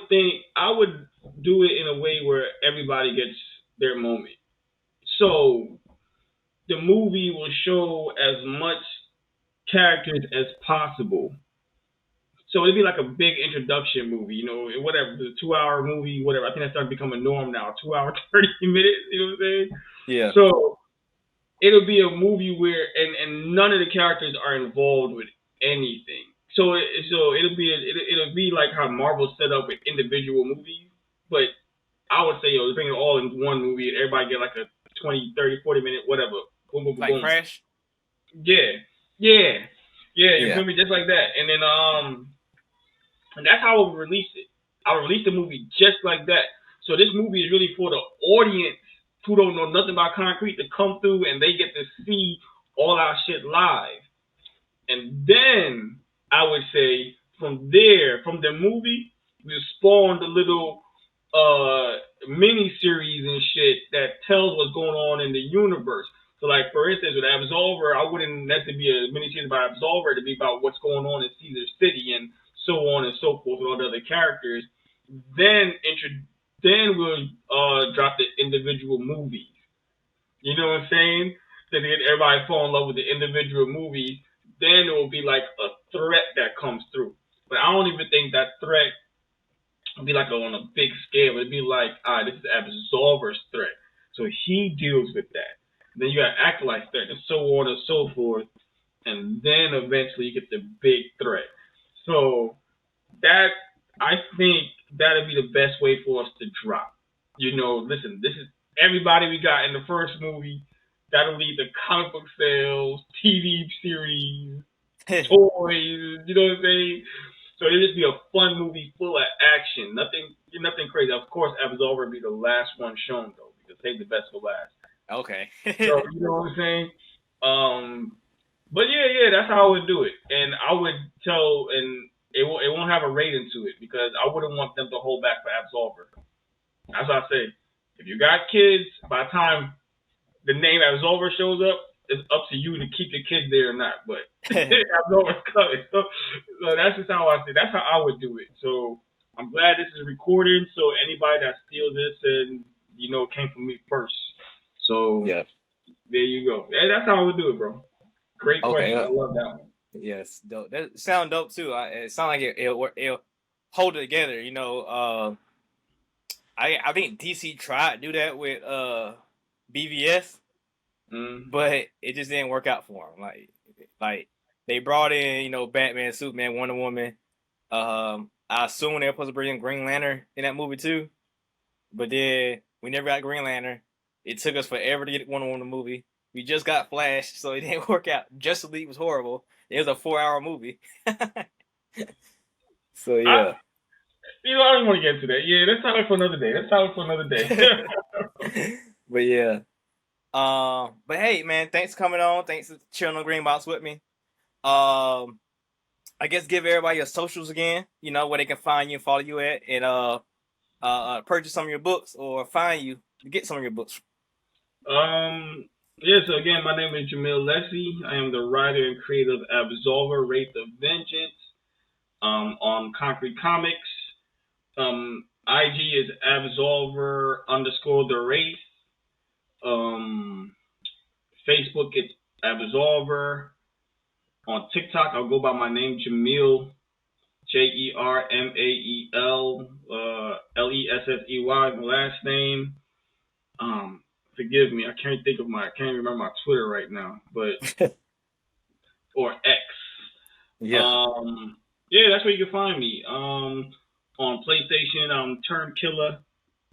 do it in a way where everybody gets their moment. So the movie will show as much characters as possible. So it'd be like a big introduction movie, whatever, the 2 hour movie, whatever. I think that started becoming a norm now. 2 hour, 30 minutes, you know what I'm saying? Yeah. So it'll be a movie where and none of the characters are involved with anything. So it'll be like how Marvel set up with individual movies, but I would say they bring it all in one movie and everybody get like a 20, 30, 40 minute whatever. Boom, boom, like boom. Crash? Yeah. You feel me? Just like that. And then and that's how I would release it. I would release the movie just like that. So this movie is really for the audience who don't know nothing about Concrete to come through and they get to see all our shit live. And then I would say from there, from the movie, we spawned a little mini series and shit that tells what's going on in the universe. So like for instance with Absolver, I wouldn't let it be a mini series about Absolver, to be about what's going on in Caesar City and so on and so forth with all the other characters. Then we'll drop the individual movies. You know what I'm saying? To get everybody fall in love with the individual movies. Then it will be like a threat that comes through. But I don't even think that threat would be like on a big scale. It'd be like, this is Absolver's threat. So he deals with that. Then you got Acolyte's threat and so on and so forth. And then eventually you get the big threat. So that, I think that'd be the best way for us to drop. Listen, this is everybody we got in the first movie. That'll lead to comic book sales, TV series, toys. You know what I'm saying? So it'll just be a fun movie full of action. Nothing crazy. Of course, Absolver would be the last one shown though, because save the best for last. Okay. So you know what I'm saying? But yeah, that's how I would do it, and I would tell, and it won't have a rating to it because I wouldn't want them to hold back for Absolver. That's what I say. If you got kids, by the time the name Absolver shows up, it's up to you to keep the kids there or not. But Absolver's coming. So that's just how I say. That's how I would do it. So I'm glad this is recorded. So anybody that steals this and came from me first. So yeah, there you go. Yeah, that's how I would do it, bro. Great question. I love that one. Yes, dope. That sound dope too. It sounds like it'll hold it together. I think DC tried to do that with BVS, but it just didn't work out for them. Like they brought in Batman, Superman, Wonder Woman. I assume they're supposed to bring in Green Lantern in that movie too, but then we never got Green Lantern. It took us forever to get Wonder Woman movie. We just got Flash, so it didn't work out. Justice League was horrible. It was a 4-hour movie. So yeah. You know, I don't want to get into that. Yeah, that's topic for another day. That's topic for another day. But yeah. But hey, man, thanks for coming on. Thanks for chilling on Green Box with me. I guess give everybody your socials again. You know where they can find you and follow you at, and purchase some of your books or find you to get some of your books. Yeah, so again, my name is Jermael Lessey. I am the writer and creator of Absolver, Wraith of Vengeance, on Concrete Comics. IG is Absolver _ the Wraith. Facebook, it's Absolver. On TikTok, I'll go by my name, Jermael, Jermael, Lessey, my last name. Forgive me, I can't remember my Twitter right now, but or X. Yeah. Yeah, that's where you can find me. On PlayStation, I'm Turnkiller,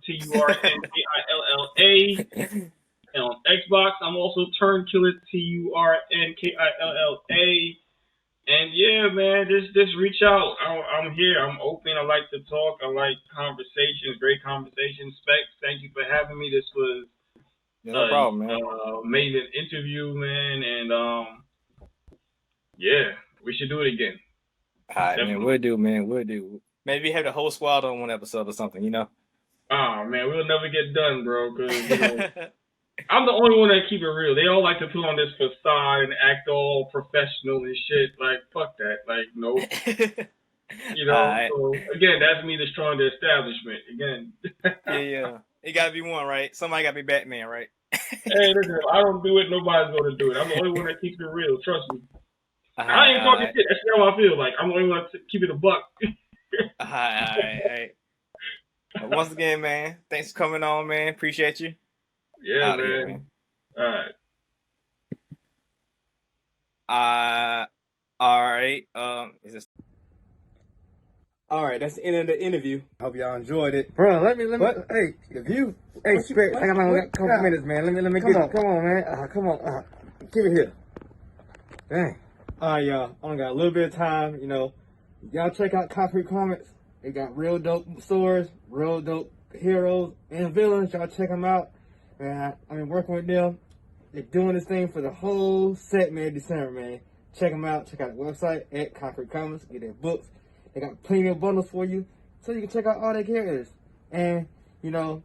Turnkilla. And on Xbox, I'm also Turnkiller, Turnkilla. And yeah, man, just reach out. I'm here. I'm open. I like to talk. I like conversations, great conversations. Specks, thank you for having me. This was no problem, man. Amazing interview, man. And yeah, we should do it again. All right, man. We'll do. Maybe have the whole squad on one episode or something, you know? Oh, man, we'll never get done, bro, because, you know, I'm the only one that keep it real. They all like to put on this facade and act all professional and shit. Like, fuck that. Like, nope. You know, right. So, again, that's me destroying the establishment. Again. Yeah. It got to be one, right? Somebody got to be Batman, right? Hey, listen, if I don't do it, nobody's going to do it. I'm the only one that keeps it real. Trust me. I ain't talking shit. That's how I feel. Like, I'm the only one to keep it a buck. All right. Once again, man, thanks for coming on, man. Appreciate you. Yeah, man. All right. All right. All right, that's the end of the interview. Hope y'all enjoyed it. Bro, let me, hey, the view. Hey, Specks, I got a couple minutes, man. Let me get it. Come on, man. Come on. Keep it here. Dang. All right, y'all. I only got a little bit of time, you know. Y'all check out Concrete Comics. They got real dope stories, real dope heroes and villains. Y'all check them out. Man, I've been working with them. They're doing this thing for the whole set, man, December, man. Check them out. Check out the website at Concrete Comics. Get their books. They got plenty of bundles for you, so you can check out all their characters. And, you know,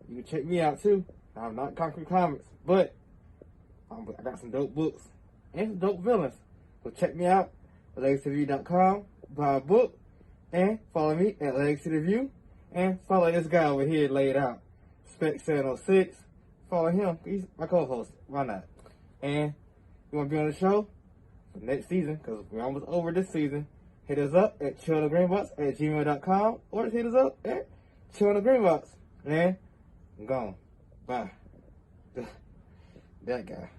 you can check me out, too. I'm not Concrete Comics, but I got some dope books and some dope villains. So check me out at LegacyTheView.com, buy a book, and follow me at LegacyTheView, and follow this guy over here laid out, Specks706. Follow him. He's my co-host. Why not? And you want to be on the show for next season, because we're almost over this season. Hit us up at chillthegreenbox@gmail.com, or just hit us up at chillthegreenbox. Man, I'm gone. Bye. That guy.